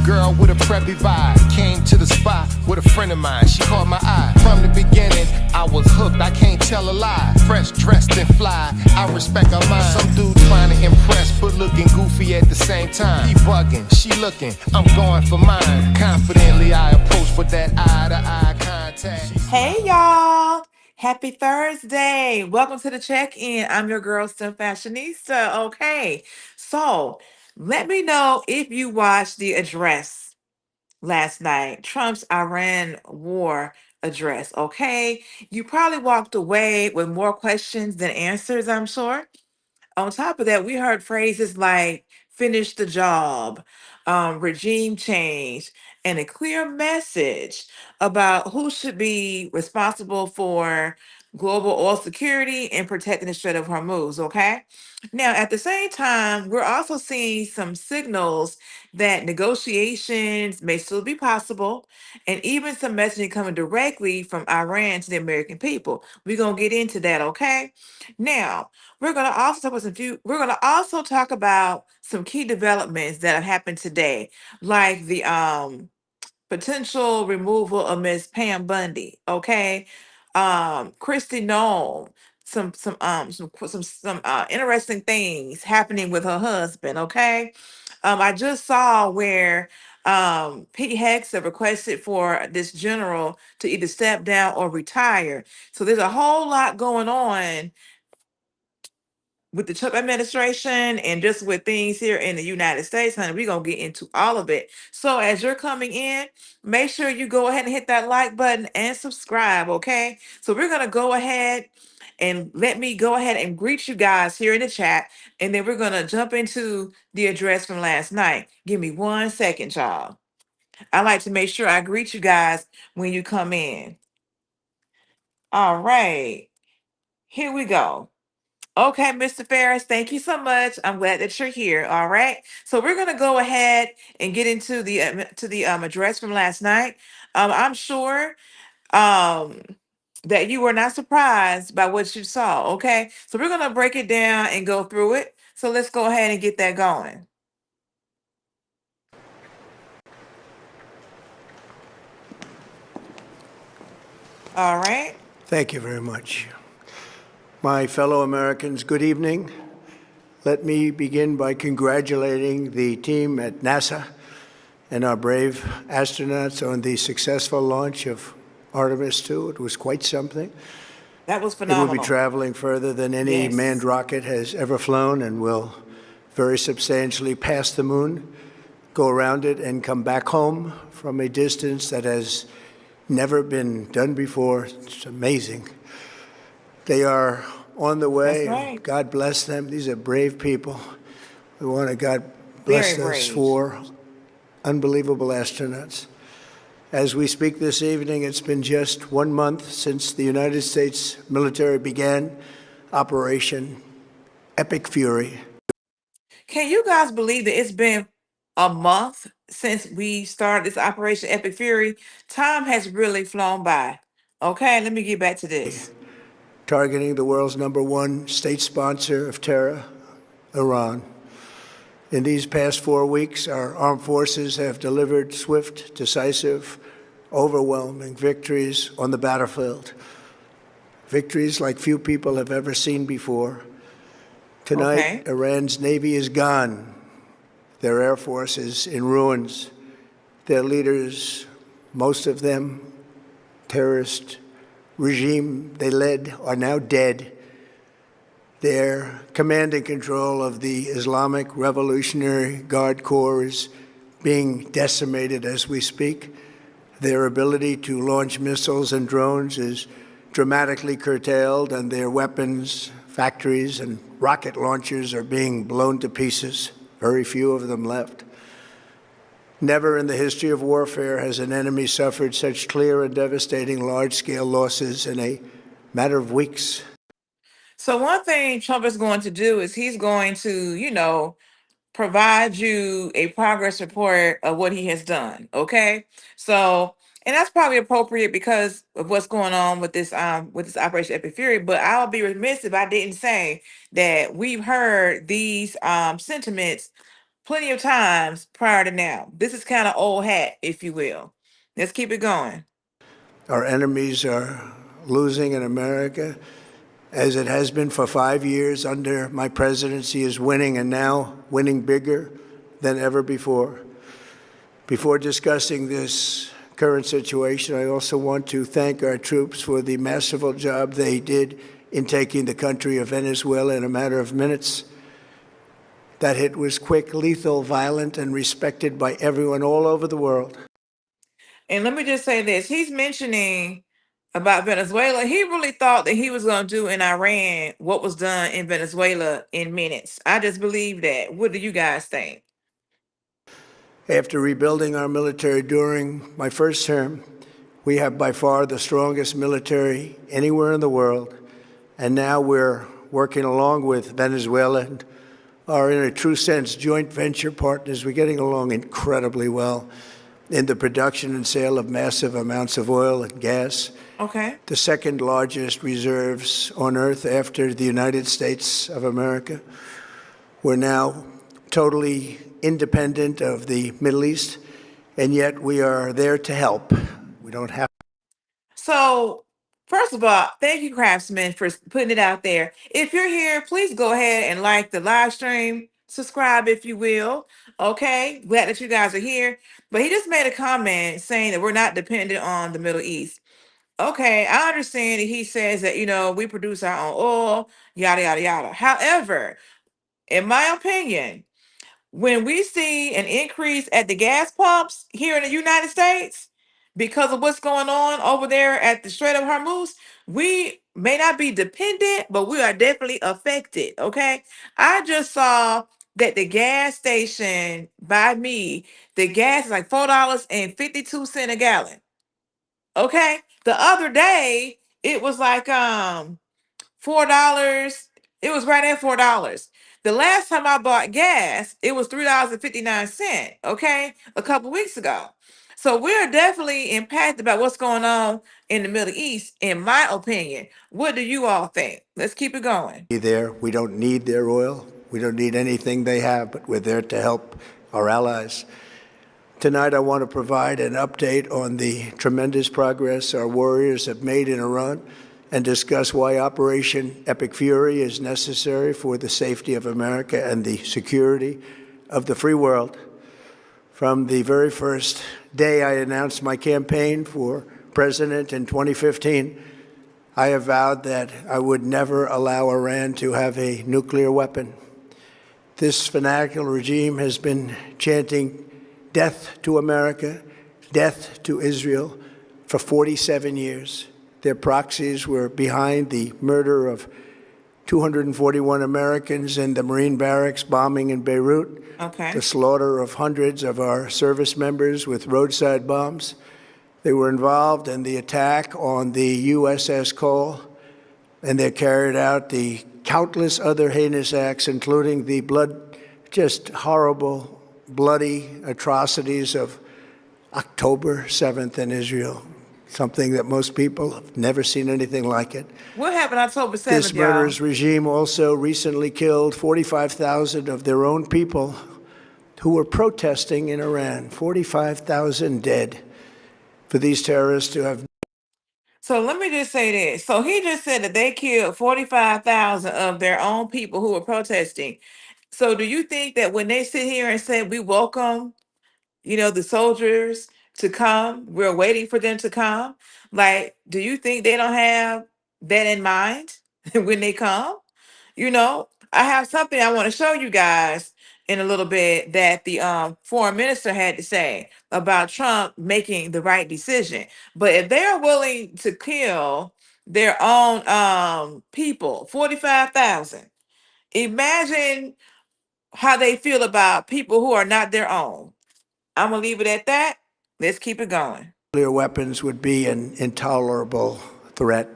girl with a preppy vibe. Came to the spot with a friend of mine. She caught my eye. From the beginning, I was hooked. I can't tell a lie. Fresh, dressed, and fly. I respect her mind. Some dude trying to impress, but looking goofy at the same time. He bugging, she looking. I'm going for mine. Confidently, I approach with that eye-to-eye contact. Hey, y'all. Happy Thursday. Welcome to the check-in. I'm your girl, STEMFashionista. Okay, so let me know if you watched the address last night, Trump's Iran war address. Okay, you probably walked away with more questions than answers, I'm sure. On top of that, we heard phrases like finish the job, regime change, and a clear message about who should be responsible for global oil security and protecting the Strait of Hormuz. Okay. Now, at the same time, we're also seeing some signals that negotiations may still be possible, and even some messaging coming directly from Iran to the American people. We're going to get into that. Okay. Now, we're gonna also talk about some key developments that have happened today, like the potential removal of Miss Pam Bondi. Okay, Kristi Noem. Some interesting things happening with her husband. Okay, I just saw where Pete Hegseth requested for this general to either step down or retire. So there's a whole lot going on with the Trump administration and just with things here in the United States, honey. We're gonna get into all of it. So as you're coming in, make sure you go ahead and hit that like button and subscribe, okay? So we're gonna go ahead and let me go ahead and greet you guys here in the chat, and then we're gonna jump into the address from last night. Give me 1 second, y'all. I like to make sure I greet you guys when you come in. All right, here we go. Okay, Mr. Ferris, thank you so much. I'm glad that you're here. All right. So we're gonna go ahead and get into the address from last night. I'm sure um that you were not surprised by what you saw. Okay. So we're gonna break it down and go through it. So let's go ahead and get that going. All right. Thank you very much. My fellow Americans, good evening. Let me begin by congratulating the team at NASA and our brave astronauts on the successful launch of Artemis 2. It was quite something. That was It will be phenomenal. traveling further than any manned Yes. rocket has ever flown and will very substantially pass the moon, go around it, and come back home from a distance that has never been done before. It's amazing. They are on the That's way, and right. God bless them. These are brave people. We want to God bless Very those brave. 4 unbelievable astronauts. As we speak this evening, it's been just 1 month since the United States military began Operation Epic Fury. Can you guys believe that it's been a month since we started this Operation Epic Fury? Time has really flown by. Okay, let me get back to this. Targeting the world's #1 state sponsor of terror, Iran. In these past 4 weeks, our armed forces have delivered swift, decisive, overwhelming victories on the battlefield. Victories like few people have ever seen before. Tonight, Okay. Iran's Navy is gone. Their Air Force is in ruins. Their leaders, most of them terrorist regime they led, are now dead. Their command and control of the Islamic Revolutionary Guard Corps is being decimated as we speak. Their ability to launch missiles and drones is dramatically curtailed, and their weapons, factories, and rocket launchers are being blown to pieces. Very few of them left. Never in the history of warfare has an enemy suffered such clear and devastating large-scale losses in a matter of weeks. So one thing Trump is going to do is he's going to, provide you a progress report of what he has done. Okay. So, and that's probably appropriate because of what's going on with this Operation Epic Fury. But I'll be remiss if I didn't say that we've heard these sentiments plenty of times prior to now. This is kind of old hat, if you will. Let's keep it going. Our enemies are losing in America, as it has been for 5 years under my presidency, is winning, and now winning bigger than ever before. Before discussing this current situation, I also want to thank our troops for the masterful job they did in taking the country of Venezuela in a matter of minutes. That hit was quick, lethal, violent, and respected by everyone all over the world. And let me just say this. He's mentioning about Venezuela. He really thought that he was going to do in Iran what was done in Venezuela in minutes. I just believe that. What do you guys think? After rebuilding our military during my first term, we have by far the strongest military anywhere in the world. And now we're working along with Venezuela and are, in a true sense, joint venture partners. We're getting along incredibly well in the production and sale of massive amounts of oil and gas. Okay. The second largest reserves on Earth after the United States of America. We're now totally independent of the Middle East, and yet we are there to help. We don't have. So, first of all, thank you, Craftsman, for putting it out there. If you're here, please go ahead and like the live stream, subscribe if you will. Okay, glad that you guys are here. But he just made a comment saying that we're not dependent on the Middle East. Okay, I understand that he says that, we produce our own oil, yada, yada, yada. However, in my opinion, when we see an increase at the gas pumps here in the United States because of what's going on over there at the Strait of Hormuz, we may not be dependent, but we are definitely affected. Okay. I just saw that the gas station by me, the gas is like $4.52 a gallon. Okay. The other day, it was like $4. It was right at $4. The last time I bought gas, it was $3.59. Okay, a couple weeks ago. So we're definitely impacted by what's going on in the Middle East, in my opinion. What do you all think? Let's keep it going. There, we don't need their oil. We don't need anything they have, but we're there to help our allies. Tonight, I want to provide an update on the tremendous progress our warriors have made in Iran and discuss why Operation Epic Fury is necessary for the safety of America and the security of the free world. From the very first day I announced my campaign for president in 2015, I have vowed that I would never allow Iran to have a nuclear weapon. This fanatical regime has been chanting death to America, death to Israel for 47 years. Their proxies were behind the murder of 241 Americans in the Marine barracks bombing in Beirut, the slaughter of hundreds of our service members with roadside bombs. They were involved in the attack on the USS Cole, and they carried out the countless other heinous acts, including the just horrible, bloody atrocities of October 7th in Israel. Something that most people have never seen anything like it. What happened October 7th, This murderous regime also recently killed 45,000 of their own people who were protesting in Iran. 45,000 dead for these terrorists to have. So let me just say this. So he just said that they killed 45,000 of their own people who were protesting. So do you think that when they sit here and say we welcome, the soldiers to come, we're waiting for them to come? Like, do you think they don't have that in mind when they come? I have something I want to show you guys in a little bit that the foreign minister had to say about Trump making the right decision. But if they're willing to kill their own people, 45,000, imagine how they feel about people who are not their own. I'm going to leave it at that. Let's keep it going. Nuclear weapons would be an intolerable threat.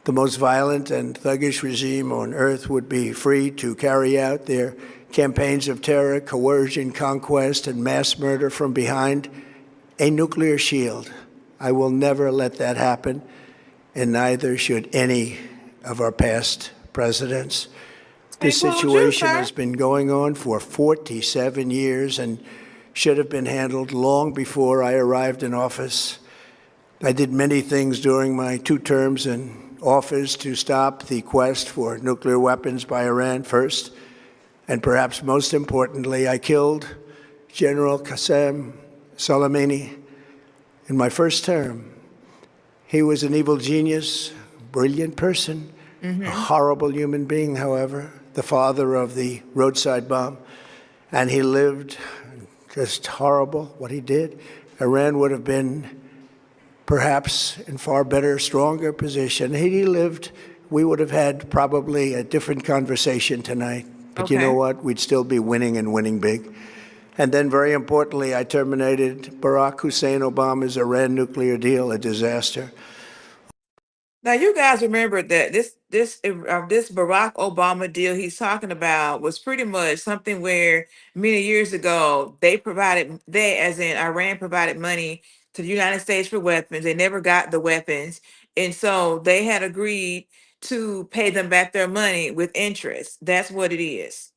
The most violent and thuggish regime on earth would be free to carry out their campaigns of terror, coercion, conquest, and mass murder from behind a nuclear shield. I will never let that happen, and neither should any of our past presidents. This Include you, situation sir. has been going on for 47 years and should have been handled long before I arrived in office. I did many things during my 2 terms in office to stop the quest for nuclear weapons by Iran first, and perhaps most importantly, I killed General Qasem Soleimani in my first term. He was an evil genius, brilliant person, a Mm-hmm. horrible human being, however, the father of the roadside bomb. And he lived just horrible what he did. Iran would have been perhaps in far better, stronger position. Had he lived, we would have had probably a different conversation tonight. But you know Okay. what? We'd still be winning and winning big. And then, very importantly, I terminated Barack Hussein Obama's Iran nuclear deal, a disaster. Now you guys remember that this Barack Obama deal he's talking about was pretty much something where many years ago they as in Iran provided money to the United States for weapons. They never got the weapons, and so they had agreed to pay them back their money with interest. That's what it is.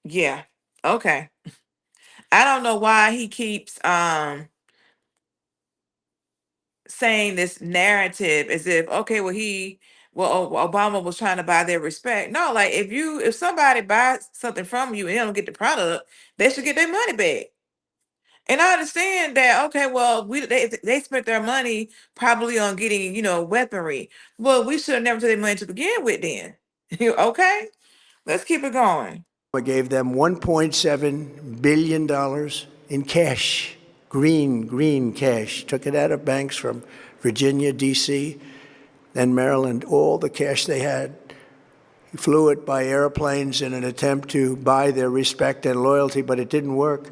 Yeah. Okay. I don't know why he keeps saying this narrative as if okay Obama was trying to buy their respect. No, like if somebody buys something from you and they don't get the product, they should get their money back. And I understand that okay, well they spent their money probably on getting weaponry. Well, we should have never took their money to begin with then. Okay, let's keep it going. I gave them $1.7 billion in cash, green cash. Took it out of banks from Virginia, D.C., and Maryland, all the cash they had. He flew it by airplanes in an attempt to buy their respect and loyalty, but it didn't work.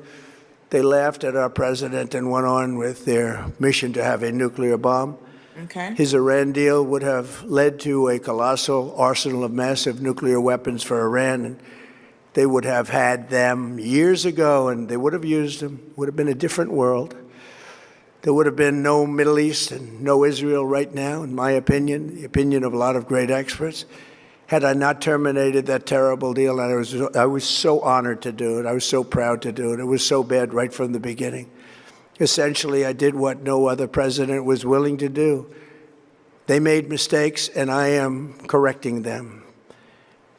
They laughed at our president and went on with their mission to have a nuclear bomb. Okay. His Iran deal would have led to a colossal arsenal of massive nuclear weapons for Iran, and they would have had them years ago, and they would have used them. It would have been a different world. There would have been no Middle East and no Israel right now, in my opinion, the opinion of a lot of great experts, had I not terminated that terrible deal. And I was so honored to do it. I was so proud to do it. It was so bad right from the beginning. Essentially, I did what no other president was willing to do. They made mistakes, and I am correcting them.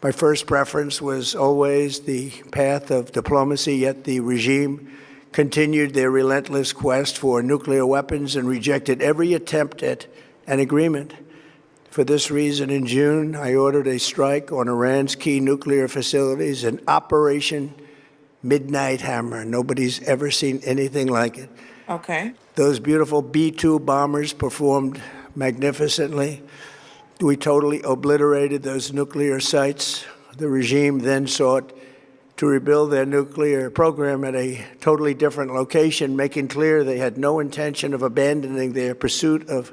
My first preference was always the path of diplomacy, yet the regime continued their relentless quest for nuclear weapons and rejected every attempt at an agreement. For this reason, in June, I ordered a strike on Iran's key nuclear facilities, an Operation Midnight Hammer. Nobody's ever seen anything like it. Okay. Those beautiful B-2 bombers performed magnificently. We totally obliterated those nuclear sites. The regime then sought to rebuild their nuclear program at a totally different location, making clear they had no intention of abandoning their pursuit of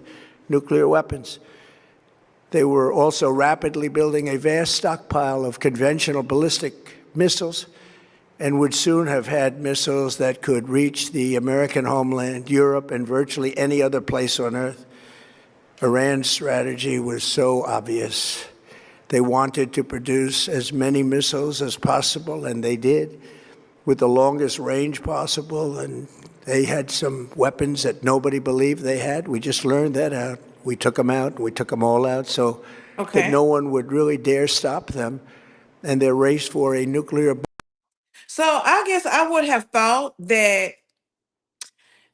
nuclear weapons. They were also rapidly building a vast stockpile of conventional ballistic missiles and would soon have had missiles that could reach the American homeland, Europe, and virtually any other place on Earth. Iran's strategy was so obvious. They wanted to produce as many missiles as possible, and they did, with the longest range possible. And they had some weapons that nobody believed they had. We just learned that out. We took them out. We took them all out so that no one would really dare stop them. And their race for a nuclear bomb. So I guess I would have thought that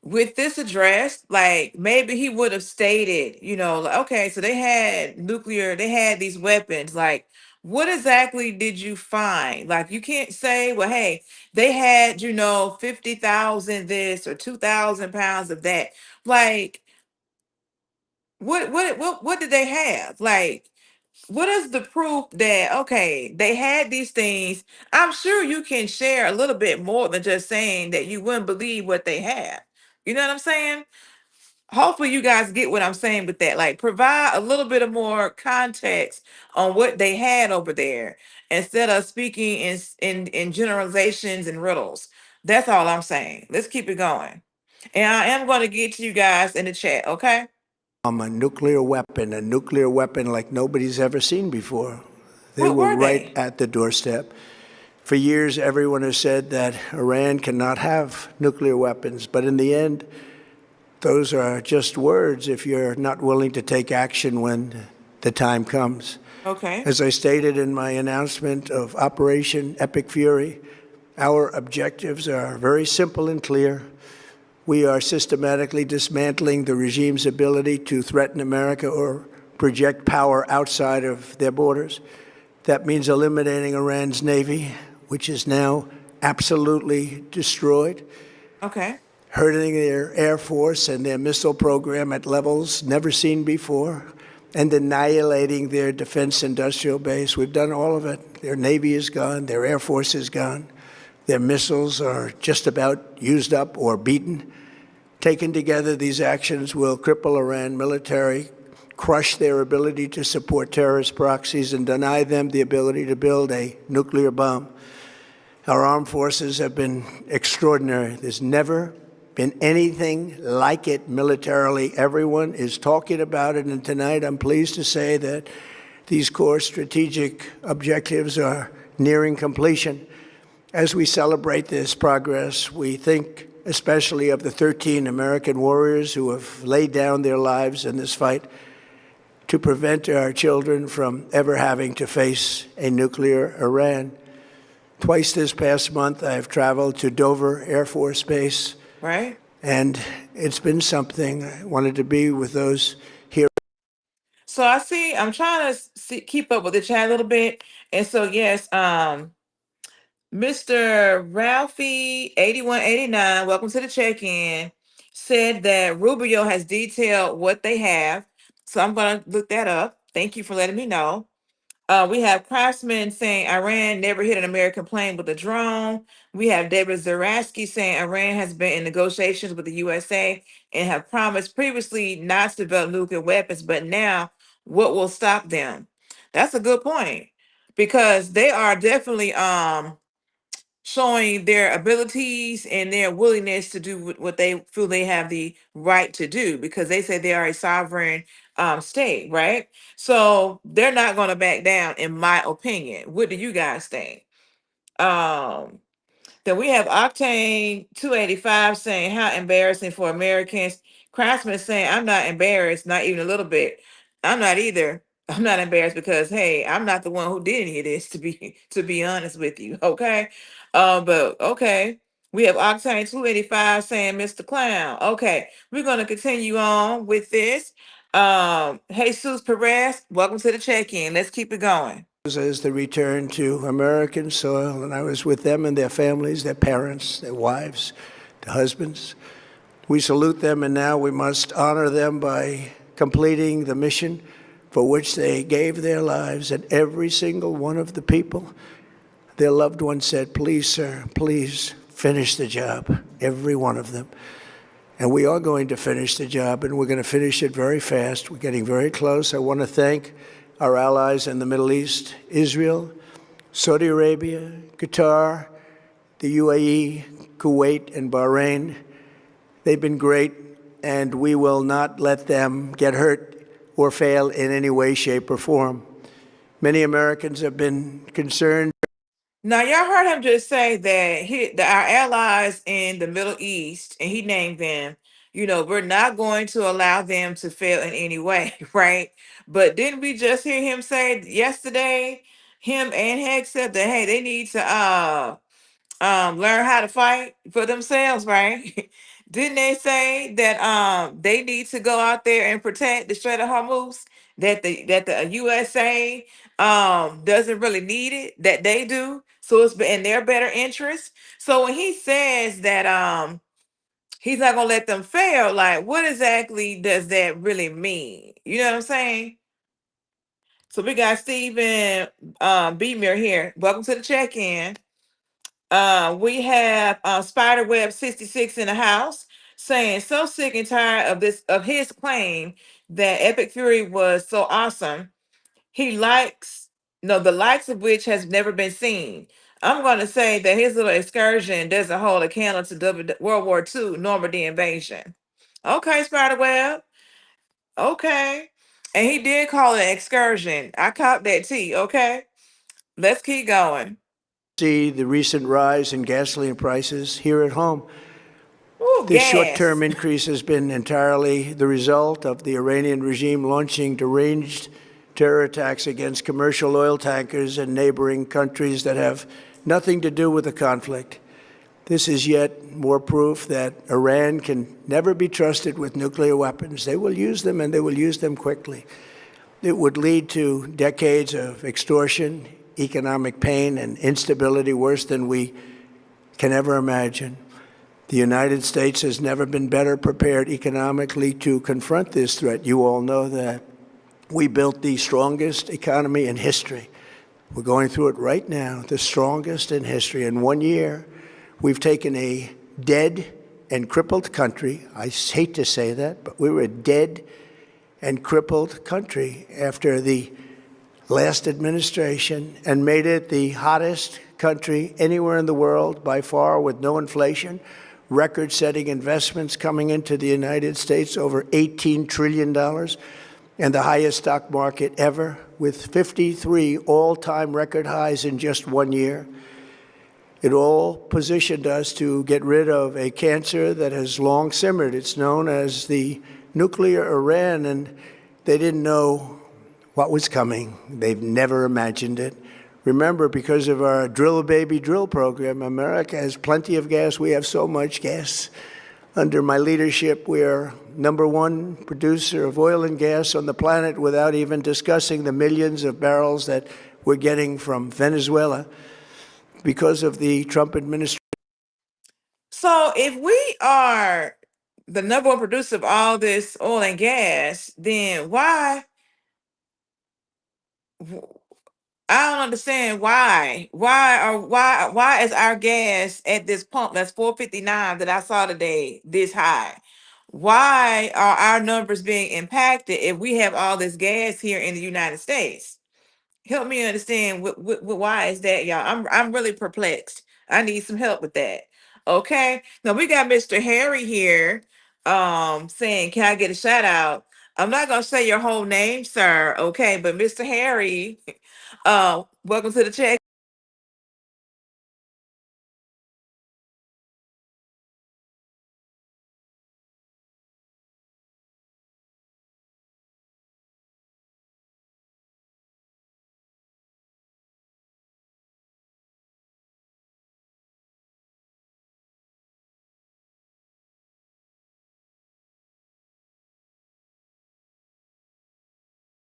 with this address, like maybe he would have stated, like, okay, so they had these weapons. Like, what exactly did you find? Like, you can't say, well, hey, they had, 50,000 this or 2,000 pounds of that. Like, what did they have? Like, what is the proof that okay, they had these things? I'm sure you can share a little bit more than just saying that you wouldn't believe what they have. You know what I'm saying? Hopefully you guys get what I'm saying with that. Like provide a little bit of more context on what they had over there instead of speaking in generalizations and riddles. That's all I'm saying. Let's keep it going. And I am going to get to you guys in the chat, okay? A nuclear weapon like nobody's ever seen before. They What were were right they? at the doorstep. For years, everyone has said that Iran cannot have nuclear weapons, but in the end, those are just words if you're not willing to take action when the time comes. Okay. As I stated in my announcement of Operation Epic Fury, our objectives are very simple and clear. We are systematically dismantling the regime's ability to threaten America or project power outside of their borders. That means eliminating Iran's Navy, which is now absolutely destroyed, Okay. hurting their Air Force and their missile program at levels never seen before, and annihilating their defense industrial base. We've done all of it. Their Navy is gone, their Air Force is gone, their missiles are just about used up or beaten. Taken together, these actions will cripple Iran military, crush their ability to support terrorist proxies, and deny them the ability to build a nuclear bomb. Our armed forces have been extraordinary. There's never been anything like it militarily. Everyone is talking about it, and tonight I'm pleased to say that these core strategic objectives are nearing completion. As we celebrate this progress, we think especially of the 13 American warriors who have laid down their lives in this fight to prevent our children from ever having to face a nuclear Iran. Twice this past month, I have traveled to Dover Air Force Base, Right. and it's been something. I wanted to be with those here. So I see. I'm trying to keep up with the chat a little bit, and so yes, Mr. Ralphie 8189, welcome to the check-in. Said that Rubio has detailed what they have, so I'm gonna look that up. Thank you for letting me know. We have Craftsman saying Iran never hit an American plane with a drone. We have David Zarasky saying Iran has been in negotiations with the USA and have promised previously not to develop nuclear weapons, but now what will stop them? That's a good point because they are definitely showing their abilities and their willingness to do what they feel they have the right to do because they say they are a sovereign state, right? So they're not going to back down, in my opinion. What do you guys think? Um, then we have Octane 285 saying, how embarrassing for Americans. Craftsman saying, I'm not embarrassed, not even a little bit. I'm not either. I'm not embarrassed because hey, I'm not the one who did any of this to be honest with you. Okay. But okay. We have Octane 285 saying Mr. Clown. Okay, we're gonna continue on with this. Jesus Perez, welcome to the check-in. Let's keep it going. As they return to American soil, and I was with them and their families, their parents, their wives, their husbands. We salute them, and now we must honor them by completing the mission for which they gave their lives. And every single one of the people, their loved ones said, please, sir, please finish the job, every one of them. And we are going to finish the job, and we're going to finish it very fast. We're getting very close. I want to thank our allies in the Middle East, Israel, Saudi Arabia, Qatar, the UAE, Kuwait, and Bahrain. They've been great, and we will not let them get hurt or fail in any way, shape, or form. Many Americans have been concerned. Now, y'all heard him just say that our allies in the Middle East, and he named them, we're not going to allow them to fail in any way, right? But didn't we just hear him say yesterday, him and Heck said that, hey, they need to learn how to fight for themselves, right? Didn't they say that they need to go out there and protect the Strait of Hormuz? That the USA doesn't really need it, that they do. So it's in their better interest. So when he says that he's not gonna let them fail, like what exactly does that really mean? You know what I'm saying? So we got Stephen Beamer here. Welcome to the check-in. We have Spiderweb 66 in the house saying so sick and tired of his claim that Epic Fury was so awesome. He likes no the likes of which has never been seen. I'm gonna say that his little excursion doesn't hold a candle to World War II Normandy invasion. Okay, Spiderweb. Okay. And he did call it an excursion. I caught that tea, okay? Let's keep going. See the recent rise in gasoline prices here at home. Ooh, This gas. short-term increase has been entirely the result of the Iranian regime launching deranged terror attacks against commercial oil tankers in neighboring countries that have nothing to do with the conflict. This is yet more proof that Iran can never be trusted with nuclear weapons. They will use them, and they will use them quickly. It would lead to decades of extortion, economic pain, and instability worse than we can ever imagine. The United States has never been better prepared economically to confront this threat. You all know that. We built the strongest economy in history. We're going through it right now, the strongest in history. In 1 year, we've taken a dead and crippled country. I hate to say that, but we were a dead and crippled country after the last administration and made it the hottest country anywhere in the world by far, with no inflation, record-setting investments coming into the United States, over $18 trillion, and the highest stock market ever, with 53 all-time record highs in just 1 year. It all positioned us to get rid of a cancer that has long simmered. It's known as the nuclear Iran, and they didn't know what was coming. They've never imagined it. Remember, because of our Drill Baby Drill program, America has plenty of gas. We have so much gas. Under my leadership, we are #1 producer of oil and gas on the planet, without even discussing the millions of barrels that we're getting from Venezuela because of the Trump administration. So if we are the #1 producer of all this oil and gas, then why? I don't understand why. Why is our gas at this pump that's 4.59 that I saw today this high? Why are our numbers being impacted if we have all this gas here in the United States? Help me understand why is that, y'all? I'm really perplexed. I need some help with that. Okay. Now we got Mr. Harry here saying, can I get a shout out? I'm not gonna say your whole name, sir. Okay, but Mr. Harry, welcome to the check.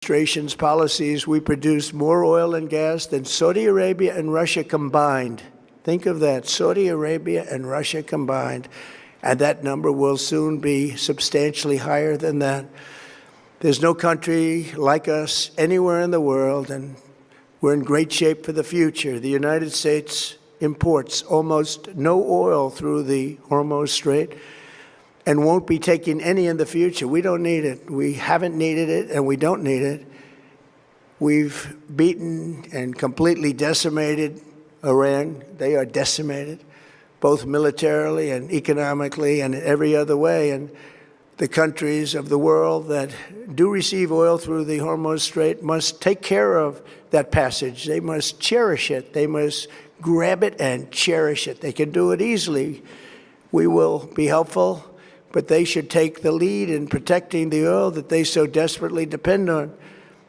Administration's policies, we produce more oil and gas than Saudi Arabia and Russia combined. Think of that, Saudi Arabia and Russia combined. And that number will soon be substantially higher than that. There's no country like us anywhere in the world, and we're in great shape for the future. The United States imports almost no oil through the Hormuz Strait and won't be taking any in the future. We don't need it. We haven't needed it, and we don't need it. We've beaten and completely decimated Iran. They are decimated, both militarily and economically and in every other way. And the countries of the world that do receive oil through the Hormuz Strait must take care of that passage. They must cherish it. They must grab it and cherish it. They can do it easily. We will be helpful, but they should take the lead in protecting the oil that they so desperately depend on.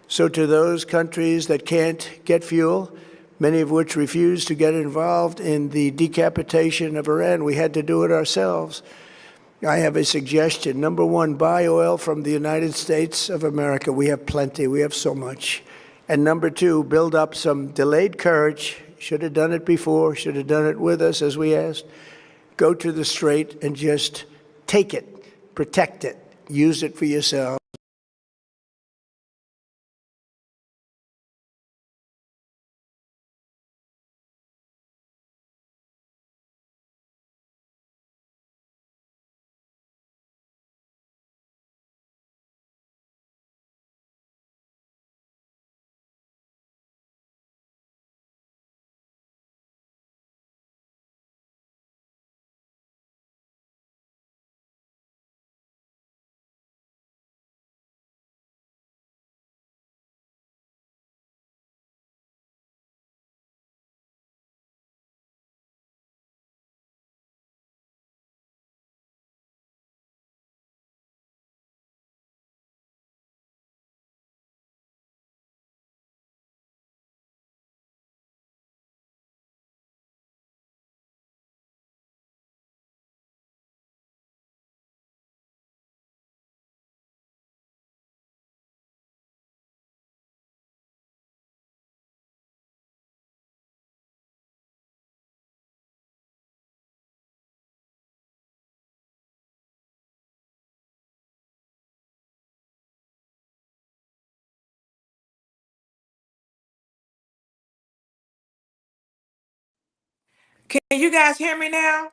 So to those countries that can't get fuel, many of which refuse to get involved in the decapitation of Iran, we had to do it ourselves. I have a suggestion. #1, buy oil from the United States of America. We have plenty. We have so much. And #2, build up some delayed courage. Should have done it before. Should have done it with us, as we asked. Go to the Strait and just take it, protect it, use it for yourself. Can you guys hear me now?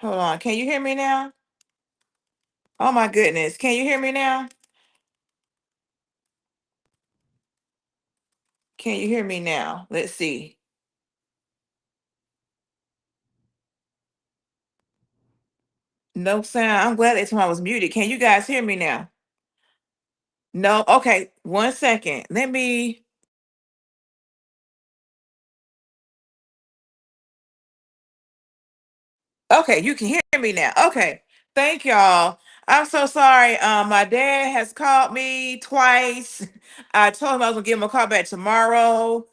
Hold on. Can you hear me now? Oh my goodness. Can you hear me now? Can you hear me now? Let's see. No sound. I'm glad that time I was muted. Can you guys hear me now? No. Okay. 1 second. Let me. Okay, you can hear me now. Okay. Thank y'all. I'm so sorry. My dad has called me twice. I told him I was gonna give him a call back tomorrow.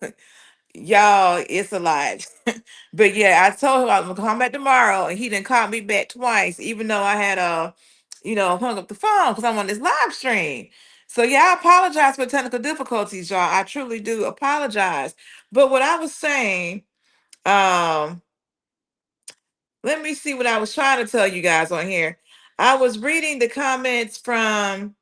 Y'all, it's a lot. But yeah, I told him I was gonna come back tomorrow, and he didn't call me back twice, even though I had hung up the phone because I'm on this live stream. So yeah, I apologize for technical difficulties, y'all. I truly do apologize. But what I was saying, um, let me see what I was trying to tell you guys on here. I was reading the comments from.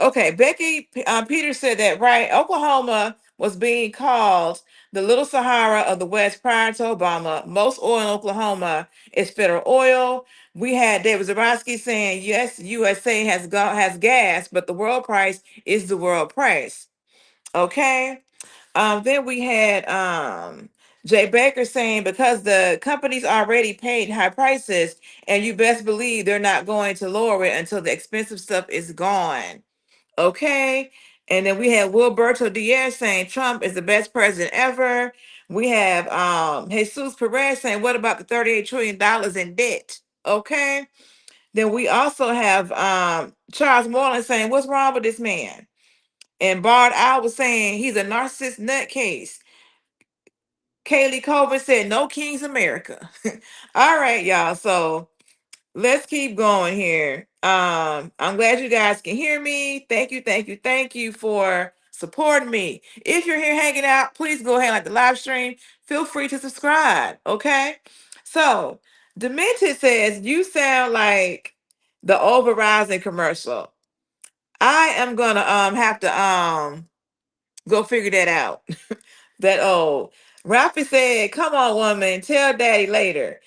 Okay, Becky Peters said that, right? Oklahoma was being called the Little Sahara of the West prior to Obama. Most oil in Oklahoma is federal oil. We had David Zarowski saying, yes, USA has gas, but the world price is the world price. Okay. Then we had Jay Baker saying, because the companies already paid high prices, and you best believe they're not going to lower it until the expensive stuff is gone. Okay. And then we have Wilberto Diaz saying Trump is the best president ever. We have Jesus Perez saying, what about the $38 trillion in debt? Okay. Then we also have Charles Moreland saying, what's wrong with this man? And Bard I was saying he's a narcissist nutcase. Kaylee Colvin said, no Kings America. All right, y'all. So let's keep going here. I'm glad you guys can hear me. Thank you for supporting me. If you're here hanging out, please go ahead and like the live stream. Feel free to subscribe. Okay. So Demented says you sound like the Over Rising commercial. I am gonna have to go figure that out. That old. Ralphie said, come on, woman, tell daddy later.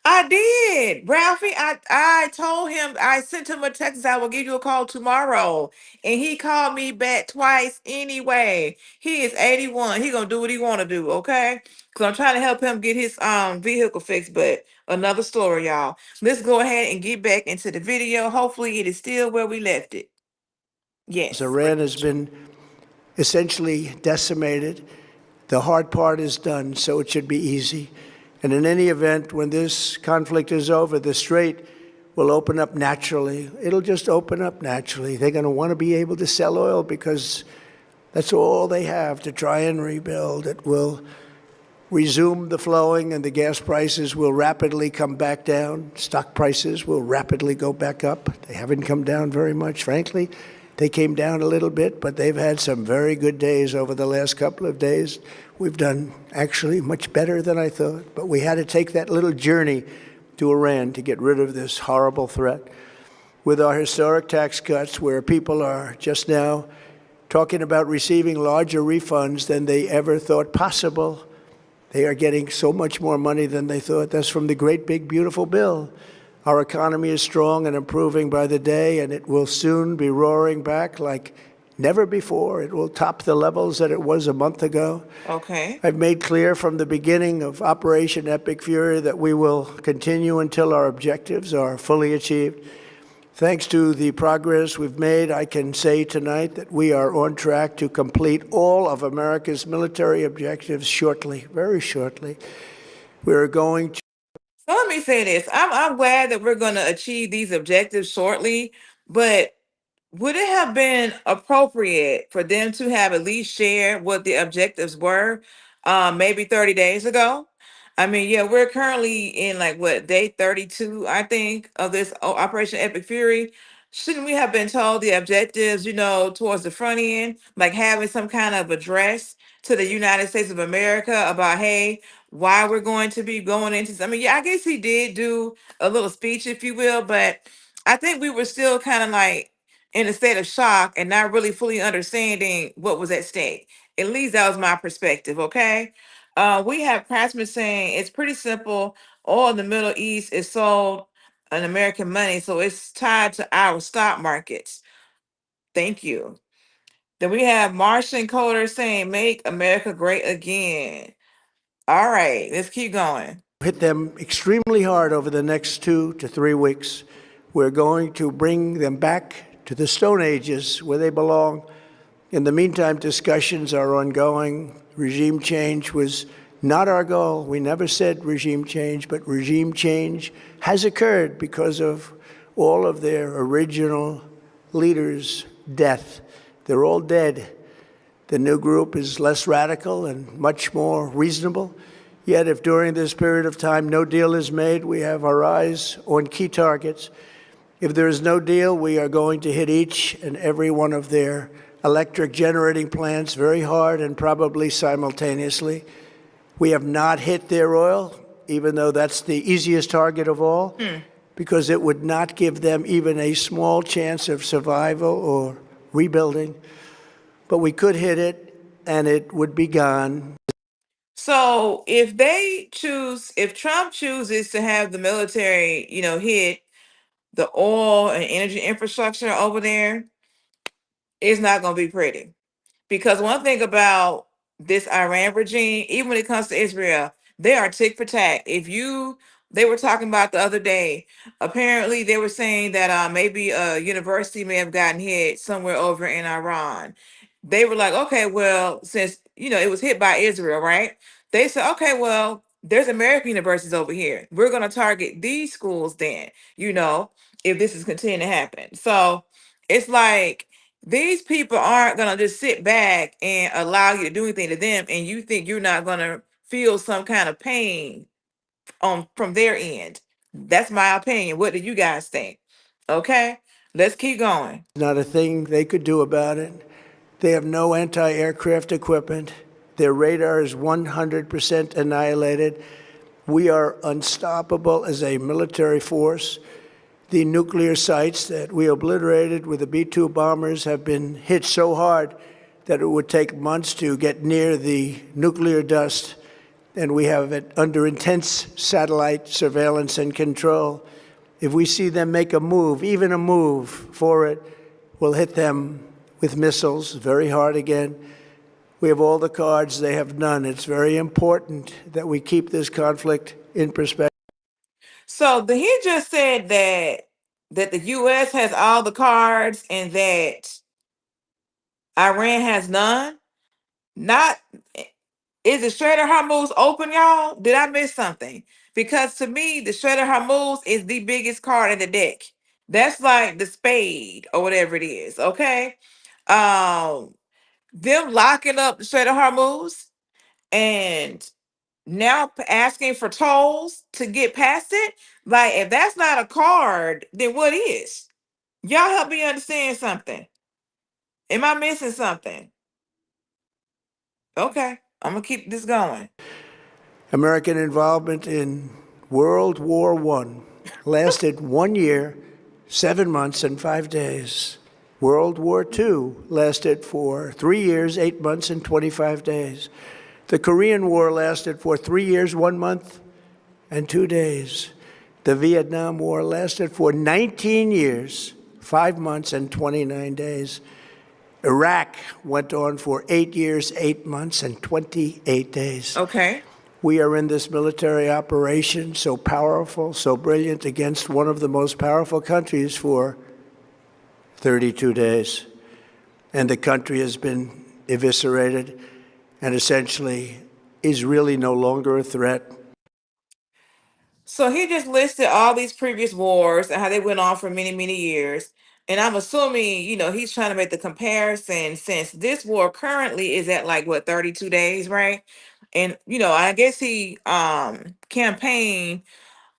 I did, Ralphie. I told him, I sent him a text, I will give you a call tomorrow. And he called me back twice anyway. He is 81. He gonna do what he wanna do, okay? Because I'm trying to help him get his vehicle fixed, but another story, y'all. Let's go ahead and get back into the video. Hopefully it is still where we left it. Yes. Iran has been essentially decimated. The hard part is done, so it should be easy. And in any event, when this conflict is over, the Strait will open up naturally. It'll just open up naturally. They're going to want to be able to sell oil because that's all they have to try and rebuild. It will resume the flowing, and the gas prices will rapidly come back down. Stock prices will rapidly go back up. They haven't come down very much, frankly. They came down a little bit, but they've had some very good days over the last couple of days. We've done actually much better than I thought, but we had to take that little journey to Iran to get rid of this horrible threat. With our historic tax cuts, where people are just now talking about receiving larger refunds than they ever thought possible, they are getting so much more money than they thought. That's from the great big beautiful bill. Our economy is strong and improving by the day, and it will soon be roaring back like never before. It will top the levels that it was a month ago. Okay. I've made clear from the beginning of Operation Epic Fury that we will continue until our objectives are fully achieved. Thanks to the progress we've made, I can say tonight that we are on track to complete all of America's military objectives shortly, very shortly. We are going to. So let me say this. I'm glad that we're going to achieve these objectives shortly, but would it have been appropriate for them to have at least shared what the objectives were maybe 30 days ago? I mean, yeah, we're currently in like what, day 32, I think, of this Operation Epic Fury. Shouldn't we have been told the objectives, towards the front end, like having some kind of address to the United States of America about, hey, why we're going to be going into, I mean, yeah, I guess he did do a little speech, if you will, but I think we were still kind of like in a state of shock and not really fully understanding what was at stake. At least that was my perspective, okay? We have Craftsman saying it's pretty simple. Oil in the Middle East is sold in American money, so it's tied to our stock markets. Thank you. Then we have Martian Coder saying, make America great again. All right, let's keep going. Hit them extremely hard over the next 2 to 3 weeks. We're going to bring them back to the Stone Ages where they belong. In the meantime, discussions are ongoing. Regime change was not our goal. We never said regime change, but regime change has occurred because of all of their original leaders' death. They're all dead. The new group is less radical and much more reasonable. Yet if during this period of time no deal is made, we have our eyes on key targets. If there is no deal, we are going to hit each and every one of their electric generating plants very hard and probably simultaneously. We have not hit their oil, even though that's the easiest target of all, because it would not give them even a small chance of survival or rebuilding. But we could hit it, and it would be gone. So if Trump chooses to have the military, hit the oil and energy infrastructure over there, it's not going to be pretty. Because one thing about this Iran regime, even when it comes to Israel, they are tick for tack. They were talking about the other day, apparently they were saying that maybe a university may have gotten hit somewhere over in Iran. They were like, okay, well, since, it was hit by Israel, right? They said, okay, well, there's American universities over here. We're going to target these schools then, if this is continuing to happen. So it's like, these people aren't going to just sit back and allow you to do anything to them, and you think you're not going to feel some kind of pain from their end. That's my opinion. What do you guys think? Okay, let's keep going. Not a thing they could do about it. They have no anti-aircraft equipment. Their radar is 100% annihilated. We are unstoppable as a military force. The nuclear sites that we obliterated with the B-2 bombers have been hit so hard that it would take months to get near the nuclear dust, and we have it under intense satellite surveillance and control. If we see them make a move, even a move for it, we'll hit them with missiles very hard again. We have all the cards, they have none. It's very important that we keep this conflict in perspective. So he just said that the U.S. has all the cards and that Iran has none. Not Is the Strait of Hormuz open, y'all? Did I miss something? Because to me, the Strait of Hormuz is the biggest card in the deck. That's like the spade or whatever it is. Okay. Um, them locking up the Strait of Hormuz and now asking for tolls to get past it. Like, if that's not a card, then what is? Y'all help me understand something. Am I missing something? Okay, I'm gonna keep this going. American involvement in World War I lasted 1 year, 7 months, and 5 days. World War II lasted for 3 years, 8 months, and 25 days. The Korean War lasted for 3 years, 1 month, and 2 days. The Vietnam War lasted for 19 years, 5 months, and 29 days. Iraq went on for 8 years, 8 months, and 28 days. Okay. We are in this military operation, so powerful, so brilliant, against one of the most powerful countries for 32 days. And the country has been eviscerated and essentially is really no longer a threat. So he just listed all these previous wars and how they went on for many, many years. And I'm assuming, he's trying to make the comparison since this war currently is at like what, 32 days, right? And I guess he campaigned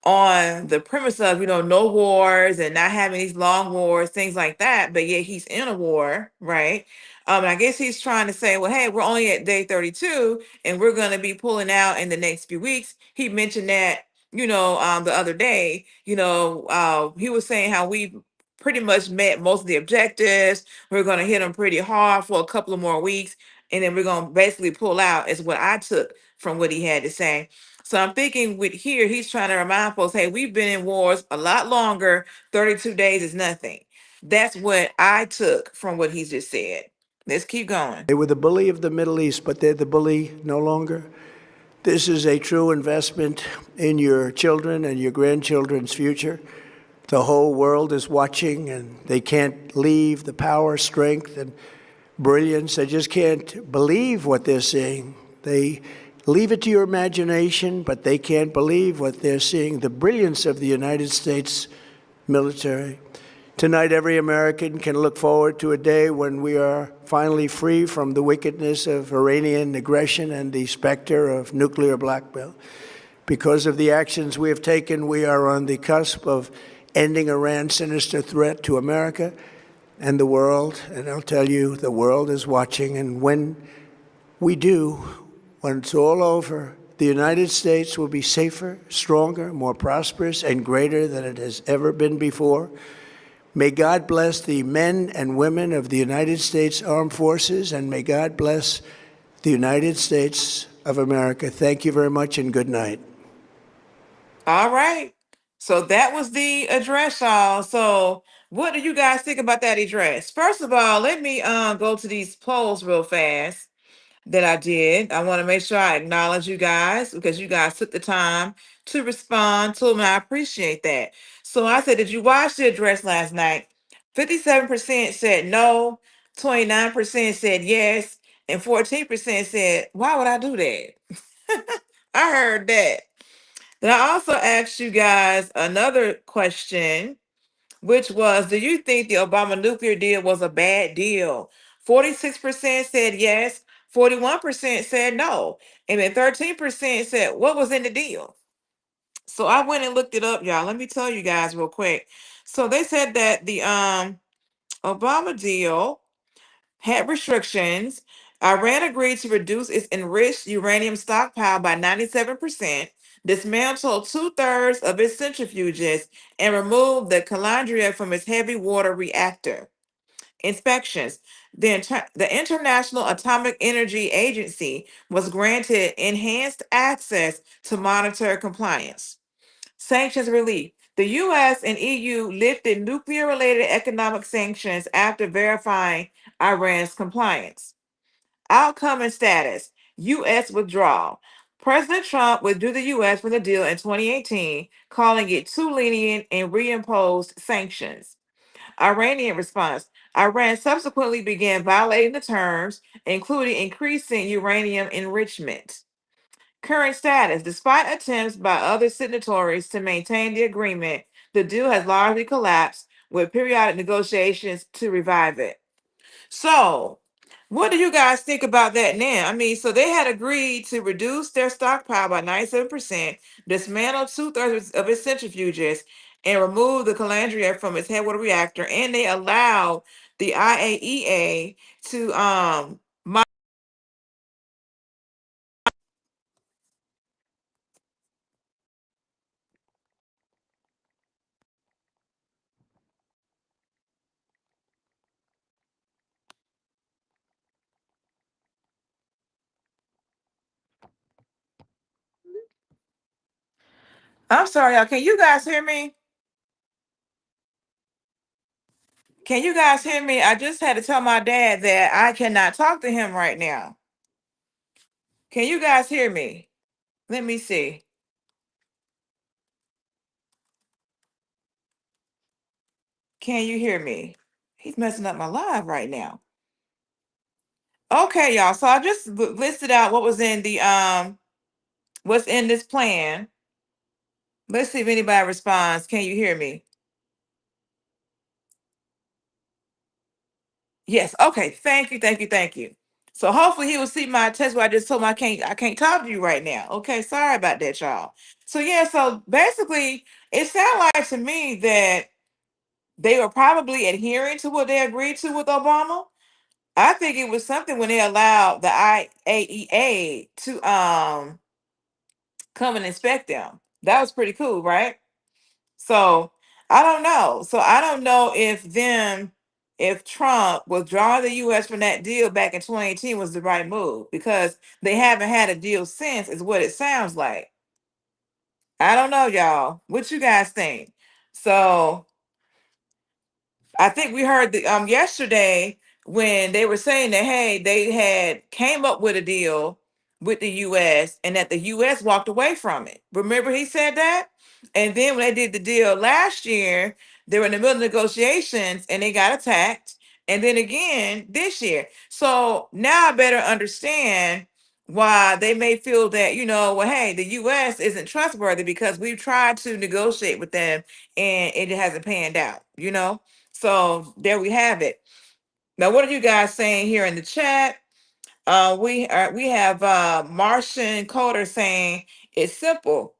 on the premise of no wars and not having these long wars, things like that, but yet he's in a war, right? And I guess he's trying to say, well, hey, we're only at day 32 and we're going to be pulling out in the next few weeks. He mentioned that the other day. He was saying how we pretty much met most of the objectives. We're going to hit them pretty hard for a couple of more weeks. and then we're gonna basically pull out is what I took from what he had to say. So I'm thinking with here, he's trying to remind folks, hey, we've been in wars a lot longer. 32 days is nothing. That's what I took from what he's just said. Let's keep going. They were the bully of the Middle East, but they're the bully no longer. This is a true investment in your children and your grandchildren's future. The whole world is watching, and they can't leave the power, strength, and brilliance. They just can't believe what they're seeing. They leave it to your imagination, but they can't believe what they're seeing. The brilliance of the United States military. Tonight, every American can look forward to a day when we are finally free from the wickedness of Iranian aggression and the specter of nuclear blackmail. Because of the actions we have taken, we are on the cusp of ending Iran's sinister threat to America and the world. And I'll tell you, the world is watching. And when we do, when it's all over, the United States will be safer, stronger, more prosperous, and greater than it has ever been before. May God bless the men and women of the United States Armed Forces, and may God bless the United States of America. Thank you very much, and good night. All right. So that was the address, y'all. So what do you guys think about that address? First of all, let me go to these polls real fast that I did. I want to make sure I acknowledge you guys because you guys took the time to respond to them. I appreciate that. So I said, did you watch the address last night? 57% said no, 29% said yes, and 14% said, why would I do that? I heard that. Then I also asked you guys another question, which was, do you think the Obama nuclear deal was a bad deal? 46% said yes, 41% said no, and then 13% said, what was in the deal? So I went and looked it up, y'all. Let me tell you guys real quick. So they said that the Obama deal had restrictions. Iran agreed to reduce its enriched uranium stockpile by 97%, dismantle two-thirds of its centrifuges, and remove the calandria from its heavy water reactor. Inspections. The International Atomic Energy Agency was granted enhanced access to monitor compliance. Sanctions relief. The U.S. and EU lifted nuclear related economic sanctions after verifying Iran's compliance. Outcome and status. U.S. withdrawal. President Trump withdrew the U.S. from the deal in 2018, calling it too lenient and reimposed sanctions. Iranian response. Iran subsequently began violating the terms, including increasing uranium enrichment. Current status. Despite attempts by other signatories to maintain the agreement, the deal has largely collapsed with periodic negotiations to revive it. So, what do you guys think about that now? I mean, so they had agreed to reduce their stockpile by 97%, dismantle two-thirds of its centrifuges, and remove the calandria from its headwater reactor, and they allowed the IAEA to I'm sorry, y'all. Can you guys hear me? Can you guys hear me? I just had to tell my dad that I cannot talk to him right now. Can you guys hear me? Let me see. Can you hear me? He's messing up my live right now. Okay, y'all. So I just listed out what was in the what's in this plan. Let's see if anybody responds. Can you hear me? Yes. Okay. Thank you. Thank you. Thank you. So hopefully he will see my text where I just told him I can't talk to you right now. Okay. Sorry about that, y'all. So yeah, so basically it sounded like to me that they were probably adhering to what they agreed to with Obama. I think it was something when they allowed the IAEA to come and inspect them. That was pretty cool, right? So I don't know. So I don't know if them if Trump withdrawing the U.S. from that deal back in 2018 was the right move, because they haven't had a deal since, is what it sounds like. I don't know, y'all. What you guys think? So I think we heard the yesterday when they were saying that, hey, they had came up with a deal with the US and that the US walked away from it. Remember he said that? And then when they did the deal last year, they were in the middle of negotiations and they got attacked. And then again this year. So now I better understand why they may feel that, well, hey, the US isn't trustworthy because we've tried to negotiate with them and it hasn't panned out. So there we have it. Now, what are you guys saying here in the chat? We have Martian Coder saying it's simple.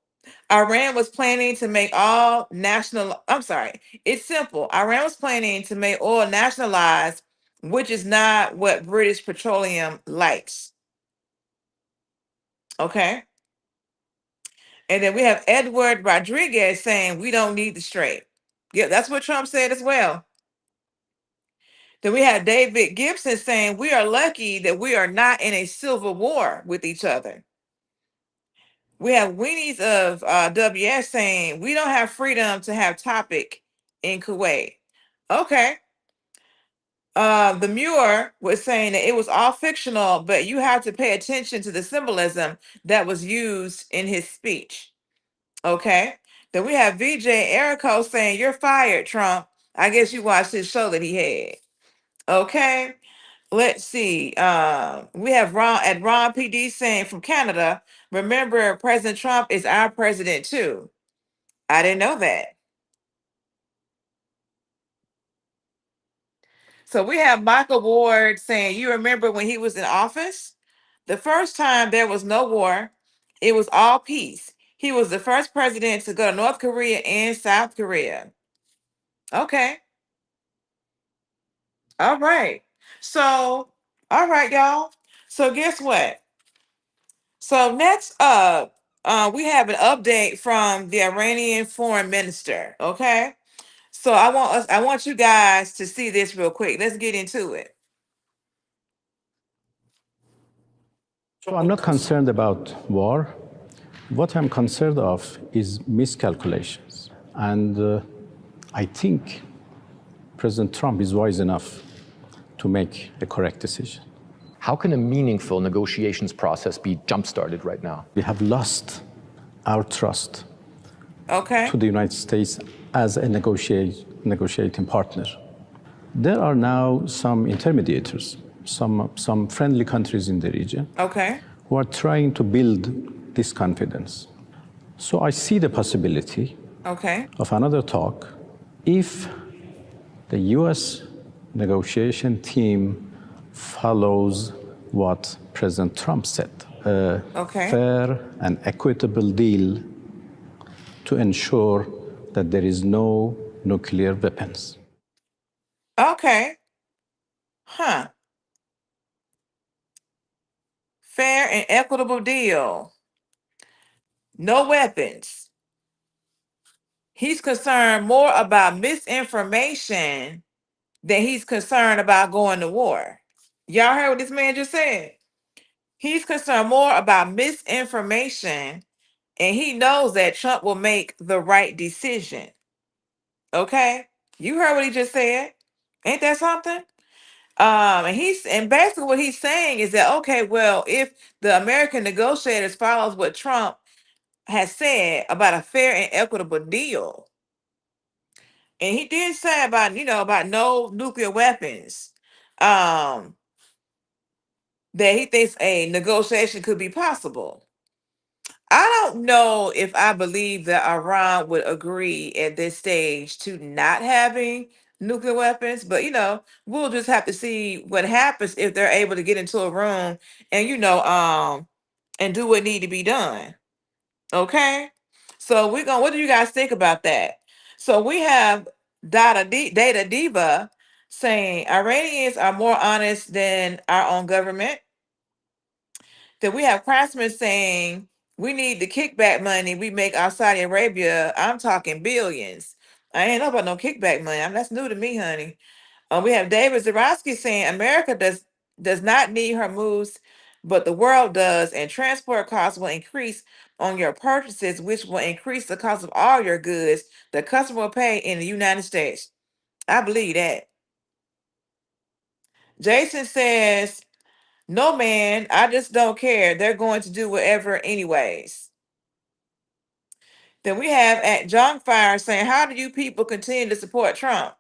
Iran was planning to make all national. I'm sorry. It's simple. Iran was planning to make oil nationalized, which is not what British Petroleum likes. Okay. And then we have Edward Rodriguez saying we don't need the Strait. Yeah, that's what Trump said as well. Then we have David Gibson saying we are lucky that we are not in a civil war with each other. We have Weenies of WS saying we don't have freedom to have topic in Kuwait. Okay. The Muir was saying that it was all fictional, but you have to pay attention to the symbolism that was used in his speech. Okay. Then we have VJ Erico saying you're fired, Trump. I guess you watched his show that he had. Okay. Let's see. We have Ron PD saying from Canada, remember President Trump is our president too. I didn't know that. So we have Michael Ward saying, you remember when he was in office? The first time there was no war, it was all peace. He was the first president to go to North Korea and South Korea. Okay. All right. So, all right, y'all. So guess what? So next up, we have an update from the Iranian foreign minister. Okay. So I want you guys to see this real quick. Let's get into it. So I'm not concerned about war. What I'm concerned of is miscalculations. And I think President Trump is wise enough to make a correct decision. How can a meaningful negotiations process be jump-started right now? We have lost our trust Okay. to the United States as a negotiating partner. There are now some intermediators, some friendly countries in the region Okay. who are trying to build this confidence. So I see the possibility Okay. of another talk if the US negotiation team follows what President Trump said, a Okay. fair and equitable deal to ensure that there is no nuclear weapons. Okay. Huh. Fair and equitable deal. No weapons. He's concerned more about misinformation than he's concerned about going to war. Y'all heard what this man just said? He's concerned more about misinformation, and he knows that Trump will make the right decision. Okay? You heard what he just said. Ain't that something? And basically what he's saying is that, okay, well, if the American negotiators follows what Trump has said about a fair and equitable deal, and he did say about no nuclear weapons, um, that he thinks a negotiation could be possible. I don't know if I believe that Iran would agree at this stage to not having nuclear weapons, but we'll just have to see what happens if they're able to get into a room and and do what need to be done. Okay? So what do you guys think about that? So we have Data Diva saying Iranians are more honest than our own government. Then we have Craftsman saying we need the kickback money we make out Saudi Arabia. I'm talking billions. I ain't know about no kickback money. That's new to me, honey. We have David Zarowski saying America does not need Hormuz, but the world does, and transport costs will increase on your purchases, which will increase the cost of all your goods the customer will pay in the United States. I believe that. Jason says, no man, I just don't care. They're going to do whatever anyways. Then we have at John Fire saying, how do you people continue to support Trump?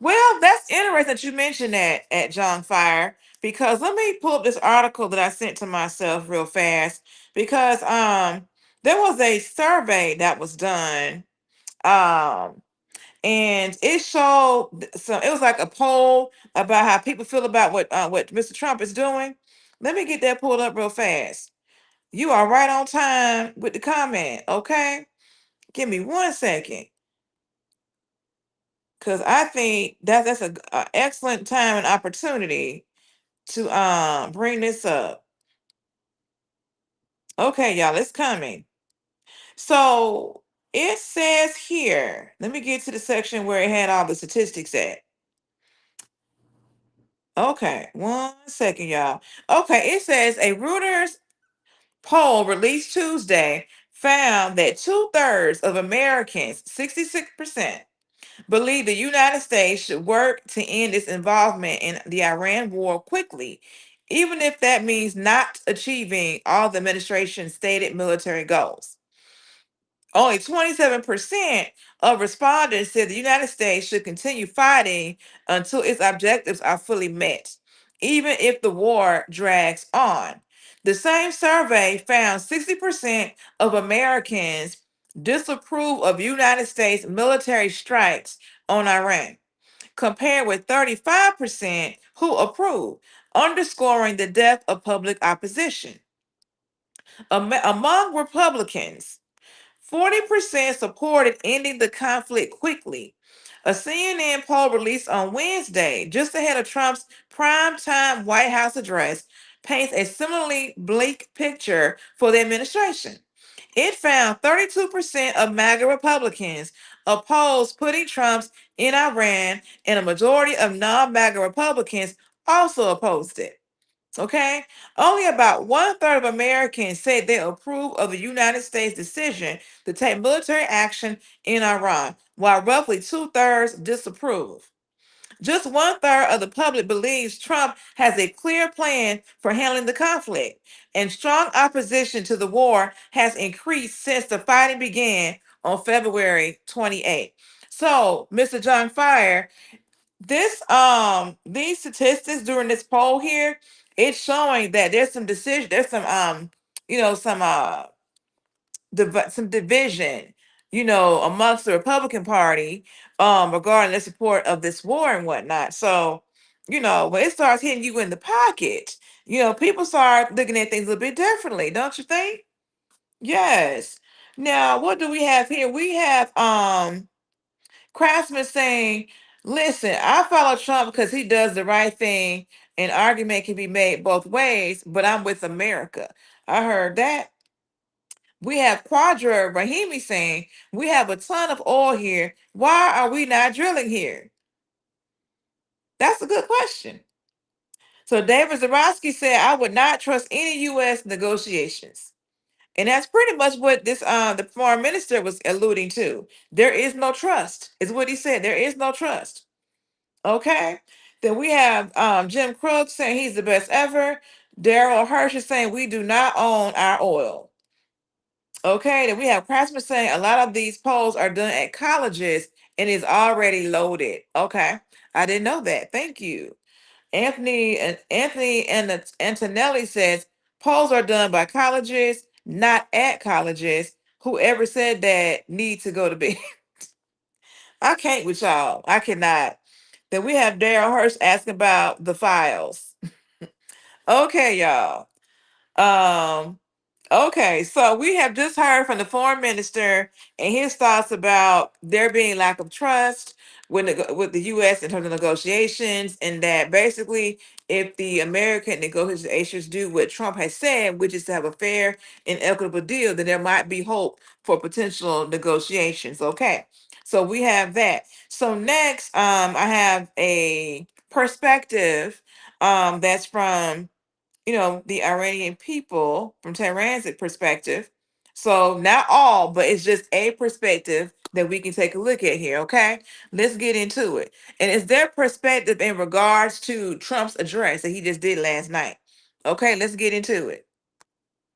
Well, that's interesting that you mentioned that at John Fire, because let me pull up this article that I sent to myself real fast, because there was a survey that was done, um and it showed some, it was like a poll about how people feel about what Mr. Trump is doing. Let me get that pulled up real fast. You are right on time with the comment, okay? Give me 1 second. Because I think that's a excellent time and opportunity to bring this up. Okay, y'all, it's coming. So it says here, let me get to the section where it had all the statistics at. Okay, 1 second, y'all. Okay, it says a Reuters poll released Tuesday found that 2/3 of Americans, 66%, believe the United States should work to end its involvement in the Iran war quickly, even if that means not achieving all the administration's stated military goals. Only 27% of respondents said the United States should continue fighting until its objectives are fully met, even if the war drags on. The same survey found 60% of Americans disapprove of United States military strikes on Iran, compared with 35% who approve, underscoring the depth of public opposition. Among Republicans, 40% supported ending the conflict quickly. A CNN poll released on Wednesday, just ahead of Trump's primetime White House address, paints a similarly bleak picture for the administration. It found 32% of MAGA Republicans opposed putting troops in Iran, and a majority of non-MAGA Republicans also opposed it. Okay, only about 1/3 of Americans said they approve of the United States' decision to take military action in Iran, while roughly 2/3 disapprove. Just 1/3 of the public believes Trump has a clear plan for handling the conflict, and strong opposition to the war has increased since the fighting began on February 28th. So, Mr. John Fire, these statistics during this poll here, it's showing that there's some decision, there's some some division, amongst the Republican Party regarding the support of this war and whatnot. So, when it starts hitting you in the pocket, people start looking at things a little bit differently, don't you think? Yes. Now, what do we have here? We have Craftsman saying, listen, I follow Trump because he does the right thing. An argument can be made both ways, but I'm with America. I heard that. We have Quadra Rahimi saying, we have a ton of oil here. Why are we not drilling here? That's a good question. So David Zarowski said, I would not trust any U.S. negotiations. And that's pretty much what this the foreign minister was alluding to. There is no trust, is what he said. There is no trust. Okay. Then we have Jim Crook saying he's the best ever. Daryl Hirsch is saying we do not own our oil. Okay. Then we have Craftsman saying a lot of these polls are done at colleges and is already loaded. Okay. I didn't know that. Thank you. Anthony and Antonelli says polls are done by colleges, not at colleges. Whoever said that needs to go to bed. I can't with y'all. I cannot. Then we have Daryl Hurst asking about the files. Okay, y'all. Um, okay, so we have just heard from the foreign minister and his thoughts about there being lack of trust with the U.S. in terms of negotiations, and that basically, if the American negotiations do what Trump has said, which is to have a fair and equitable deal, then there might be hope for potential negotiations. Okay. So we have that. So next, I have a perspective that's from, the Iranian people, from Tehran's perspective. So not all, but it's just a perspective that we can take a look at here. Okay, let's get into it. And it's their perspective in regards to Trump's address that he just did last night. Okay, let's get into it.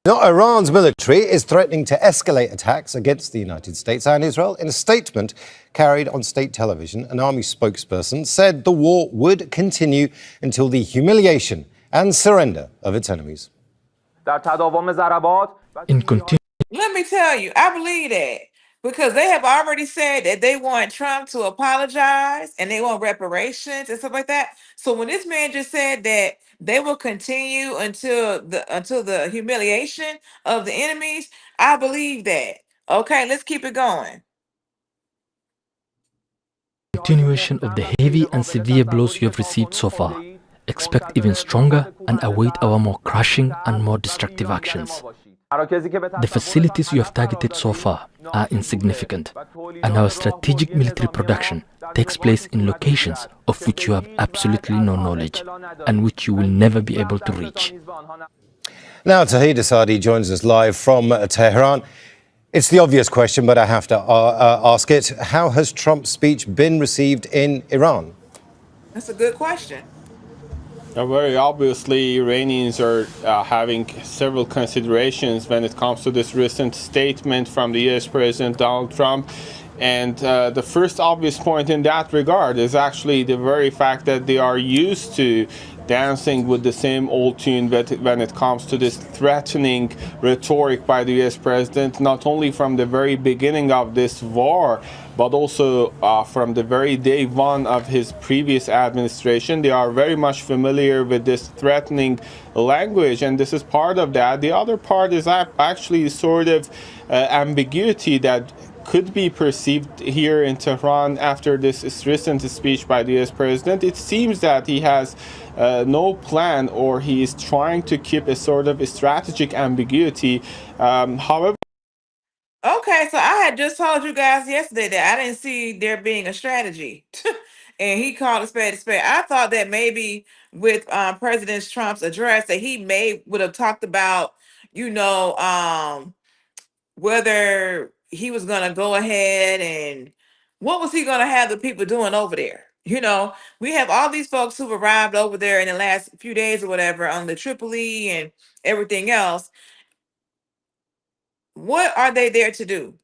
Now, Iran's military is threatening to escalate attacks against the United States and Israel. In a statement carried on state television, an army spokesperson said the war would continue until the humiliation and surrender of its enemies. Let me tell you, I believe that because they have already said that they want Trump to apologize and they want reparations and stuff like that. So when this man just said that they will continue until the humiliation of the enemies, I believe that. Okay, let's keep it going. Continuation of the heavy and severe blows you have received so far. Expect even stronger and await our more crushing and more destructive actions. The facilities you have targeted so far are insignificant, and our strategic military production takes place in locations of which you have absolutely no knowledge and which you will never be able to reach. Now, Tahir Desadi joins us live from Tehran. It's the obvious question, but I have to ask it. How has Trump's speech been received in Iran? That's a good question. Very obviously, Iranians are having several considerations when it comes to this recent statement from the U.S. President Donald Trump. And the first obvious point in that regard is actually the very fact that they are used to dancing with the same old tune when it comes to this threatening rhetoric by the U.S. president, not only from the very beginning of this war, but also from the very day one of his previous administration. They are very much familiar with this threatening language, and this is part of that. The other part is actually sort of ambiguity that could be perceived here in Tehran after this recent speech by the US president. It seems that he has no plan, or he is trying to keep a sort of a strategic ambiguity. However, Okay, so I had just told you guys yesterday that I didn't see there being a strategy. And he called a spade a spade. I thought that maybe with President Trump's address that he would have talked about, you know, whether he was gonna go ahead and what was he gonna have the people doing over there. We have all these folks who've arrived over there in the last few days or whatever on the Tripoli and everything else. What are they there to do?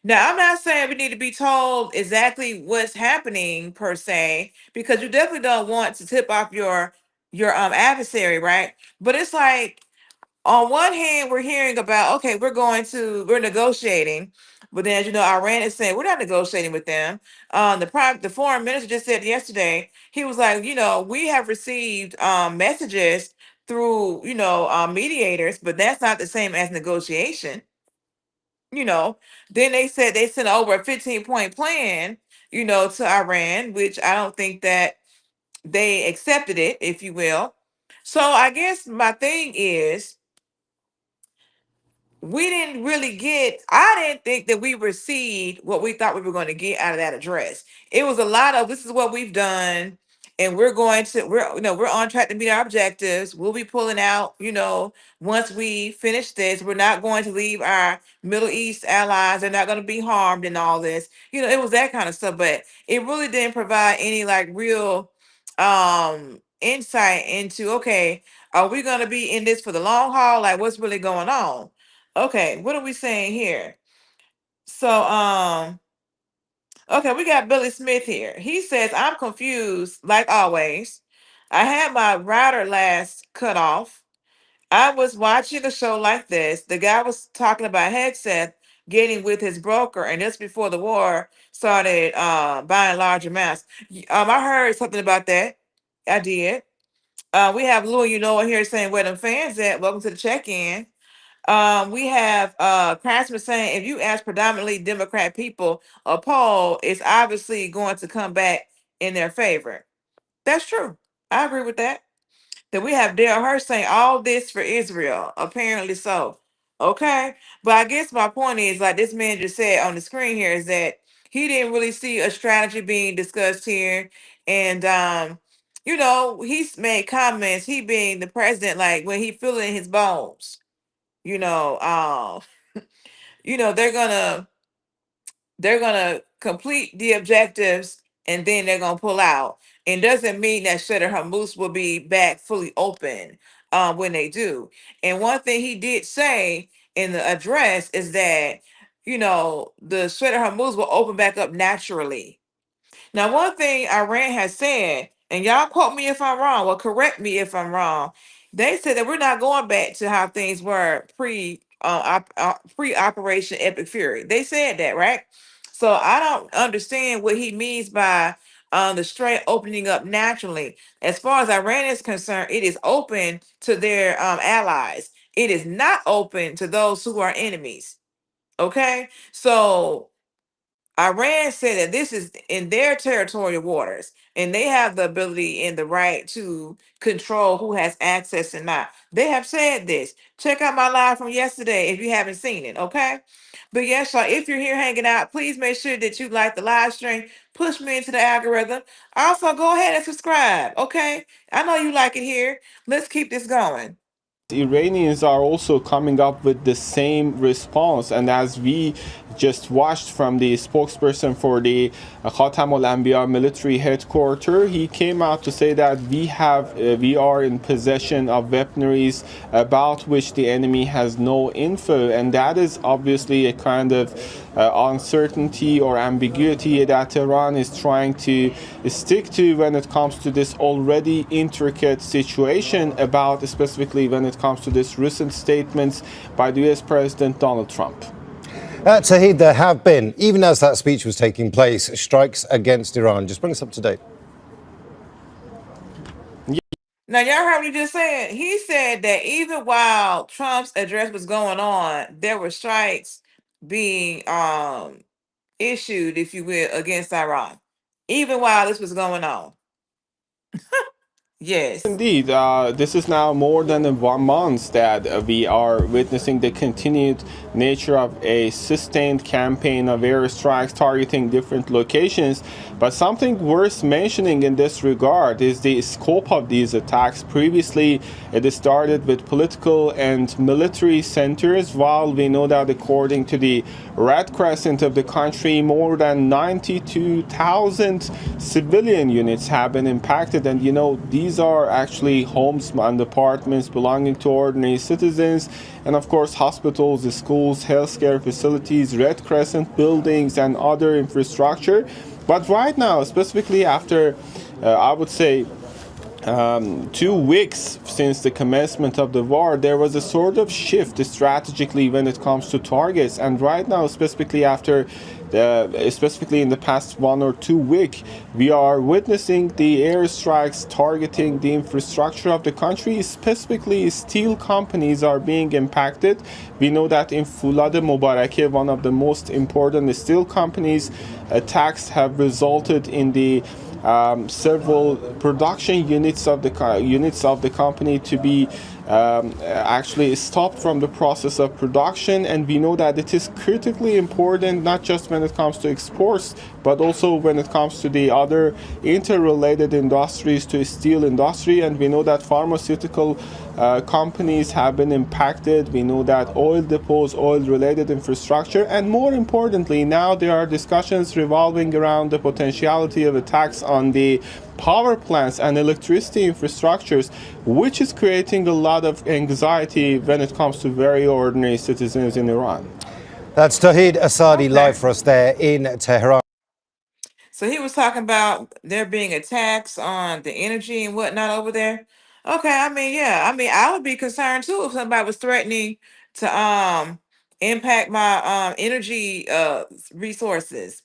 Now, I'm not saying we need to be told exactly what's happening per se, because you definitely don't want to tip off your adversary, right? But it's like on one hand, we're hearing about, okay, we're negotiating, but then as you know, Iran is saying we're not negotiating with them. The foreign minister just said yesterday, he was like, we have received messages through mediators, but that's not the same as negotiation. Then they said they sent over a 15-point plan, to Iran, which I don't think that they accepted it, if you will. So I guess my thing is, I didn't think that we received what we thought we were going to get out of that address. It was a lot of, this is what we've done, and we're on track to meet our objectives. We'll be pulling out, once we finish this. We're not going to leave our Middle East allies. They're not going to be harmed in all this. It was that kind of stuff, but it really didn't provide any like real insight into, okay, are we going to be in this for the long haul? Like, what's really going on? Okay, what are we saying here? So, okay, we got Billy Smith here. He says, I'm confused, like always. I had my router last cut off. I was watching a show like this. The guy was talking about headset getting with his broker, and just before the war started buying large amounts. I heard something about that. I did. We have Louis, here saying, where them fans at? Welcome to the check-in. We have Craftsman saying, if you ask predominantly Democrat people a poll, it's obviously going to come back in their favor. That's true. I agree with that. Then we have Dale Hurst saying all this for Israel. Apparently so. Okay. But I guess my point is, like this man just said on the screen here, is that he didn't really see a strategy being discussed here. And he's made comments, he being the president, like when he feeling his bones, you know, you know, they're gonna complete the objectives and then they're gonna pull out. And doesn't mean that Strait of Hormuz will be back fully open when they do. And one thing he did say in the address is that the Strait of Hormuz will open back up naturally. Now, one thing Iran has said, and y'all quote me if I'm wrong, well, correct me if I'm wrong. They said that we're not going back to how things were pre Operation Epic Fury. They said that, right? So I don't understand what he means by the Strait opening up naturally. As far as Iran is concerned, it is open to their allies. It is not open to those who are enemies. Okay, so Iran said that this is in their territorial waters, and they have the ability and the right to control who has access and not. They have said this. Check out my live from yesterday if you haven't seen it, okay? But yes, y'all, if you're here hanging out, please make sure that you like the live stream, push me into the algorithm. Also, go ahead and subscribe, okay? I know you like it here. Let's keep this going. Iranians are also coming up with the same response, and as we just watched from the spokesperson for the Khatam al-Anbiya military headquarters, he came out to say that we are in possession of weaponries about which the enemy has no info, and that is obviously a kind of uncertainty or ambiguity that Iran is trying to stick to when it comes to this already intricate situation, about specifically when it comes to this recent statements by the US President Donald Trump. Tahid, there have been, even as that speech was taking place, strikes against Iran. Just bring us up to date. Now, y'all heard what he just said. He said that even while Trump's address was going on, there were strikes being issued, if you will, against Iran, even while this was going on. Yes. Indeed, this is now more than 1 month that we are witnessing the continued nature of a sustained campaign of airstrikes targeting different locations. But something worth mentioning in this regard is the scope of these attacks. Previously, it started with political and military centers, while we know that according to the Red Crescent of the country, more than 92,000 civilian units have been impacted. And these are actually homes and apartments belonging to ordinary citizens, and of course hospitals, schools, healthcare facilities, Red Crescent buildings, and other infrastructure. But right now, specifically after I would say 2 weeks since the commencement of the war, there was a sort of shift strategically when it comes to targets. And right now, specifically in the past 1 or 2 weeks, we are witnessing the airstrikes targeting the infrastructure of the country. Specifically, steel companies are being impacted. We know that in Fulad Mubarakeh, one of the most important steel companies, attacks have resulted in the several production units of the company to be actually stopped from the process of production. And we know that it is critically important, not just when it comes to exports, but also when it comes to the other interrelated industries to steel industry. And we know that pharmaceutical companies have been impacted. We know that oil depots, oil-related infrastructure, and more importantly, now there are discussions revolving around the potentiality of attacks on the power plants and electricity infrastructures, which is creating a lot of anxiety when it comes to very ordinary citizens in Iran. That's Tahid Asadi live for us there in Tehran. So he was talking about there being attacks on the energy and whatnot over there. Okay, I mean, yeah, I mean, I would be concerned too if somebody was threatening to impact my energy resources.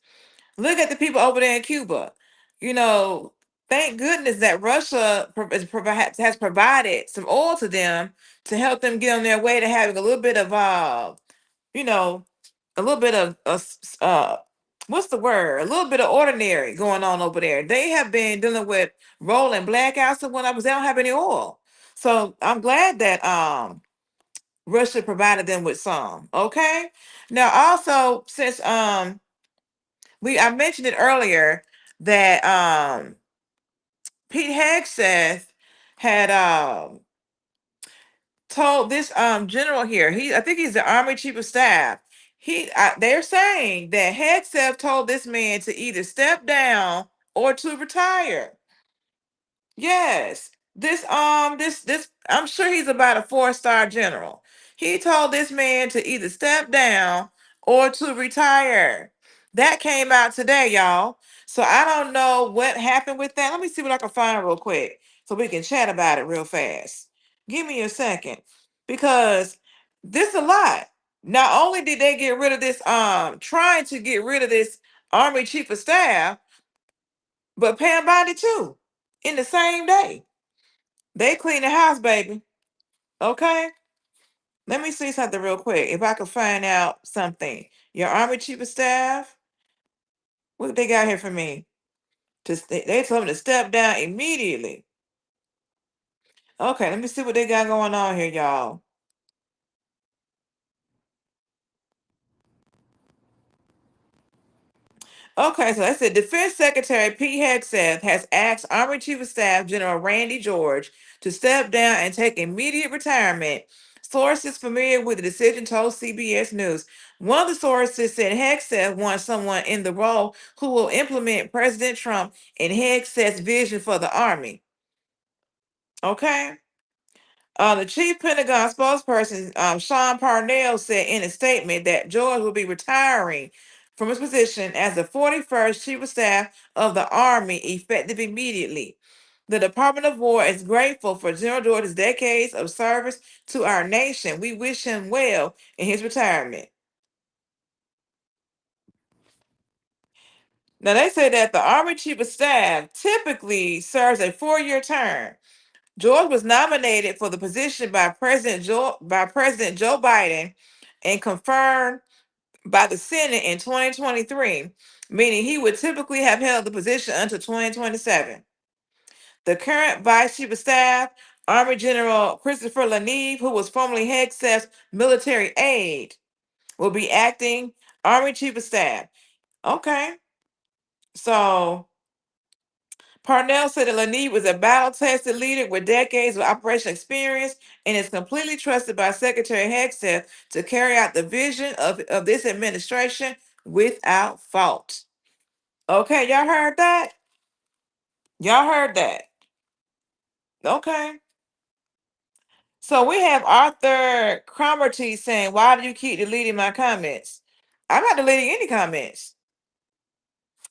Look at the people over there in Cuba. You know, thank goodness that Russia has provided some oil to them to help them get on their way to having a little bit of you know, a little bit of what's the word? A little bit of ordinary going on over there. They have been dealing with rolling blackouts and whatnot because they don't have any oil. So I'm glad that Russia provided them with some. Okay. Now also, since I mentioned it earlier that Pete Hegseth had told this general here. I think he's the Army Chief of Staff. They're saying that Hegseth told this man to either step down or to retire. Yes. This I'm sure he's about a 4-star general. He told this man to either step down or to retire. That came out today, y'all. So I don't know what happened with that. Let me see what I can find real quick so we can chat about it real fast. Give me a second. Because this a lot. Not only did they get rid of this, trying to get rid of this Army Chief of Staff, but Pam Bondi too, in the same day. They clean the house, baby. Okay? Let me see something real quick. If I can find out something. Your Army Chief of Staff, what they got here for me? They told me to step down immediately. Okay, let me see what they got going on here, y'all. Okay, so that's it. Defense Secretary Pete Hegseth has asked Army Chief of Staff General Randy George to step down and take immediate retirement. Sources familiar with the decision told CBS News. One of the sources said Hegseth wants someone in the role who will implement President Trump and Hegseth's vision for the Army. Okay. The chief Pentagon spokesperson, Sean Parnell, said in a statement that George will be retiring from his position as the 41st Chief of Staff of the Army effective immediately. The Department of War is grateful for General George's decades of service to our nation. We wish him well in his retirement. Now, they say that the Army Chief of Staff typically serves a 4-year term. George was nominated for the position by President Joe Biden and confirmed by the Senate in 2023, meaning he would typically have held the position until 2027. The current Vice Chief of Staff, Army General Christopher Laneve, who was formerly Hegseth's military aide, will be acting Army Chief of Staff. Okay, so Parnell said that Laneve was a battle-tested leader with decades of operational experience and is completely trusted by Secretary Hegseth to carry out the vision of this administration without fault. Okay, y'all heard that? Y'all heard that? Okay. So we have Arthur Cromarty saying, "Why do you keep deleting my comments?" I'm not deleting any comments.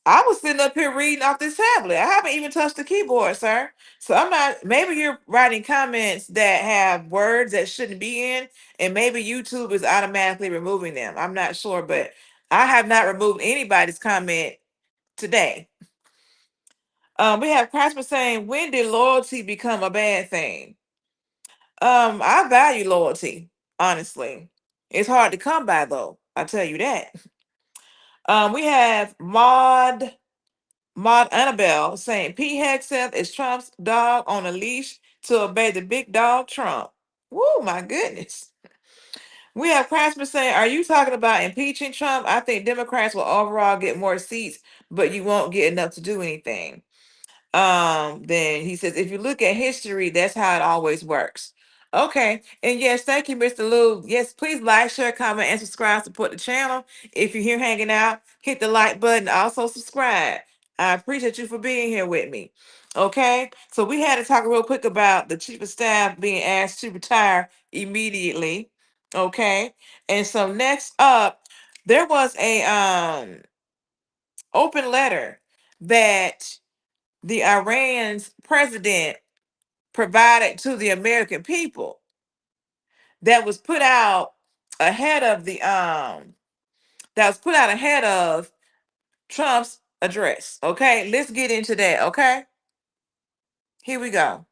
I was sitting up here reading off this tablet. I haven't even touched the keyboard, sir. So I'm not, maybe you're writing comments that have words that shouldn't be in, and maybe YouTube is automatically removing them. I'm not sure, but I have not removed anybody's comment today. We have Prosper saying, when did loyalty become a bad thing? I value loyalty, honestly. It's hard to come by though, I tell you that. We have Maud Annabelle saying Pete Hegseth is Trump's dog on a leash to obey the big dog Trump. Woo, my goodness. We have Craftsman saying, are you talking about impeaching Trump? I think Democrats will overall get more seats, but you won't get enough to do anything. Then he says, if you look at history, that's how it always works. Okay, and yes, thank you, Mr. Lou. Yes, please like, share, comment, and subscribe. Support the channel. If you're here hanging out, hit the like button. Also subscribe. I appreciate you for being here with me. Okay, so we had to talk real quick about the chief of staff being asked to retire immediately. Okay, and so next up, there was a open letter that the Iran's president provided to the American people that was put out ahead of Trump's address. Okay, let's get into that. Okay, here we go.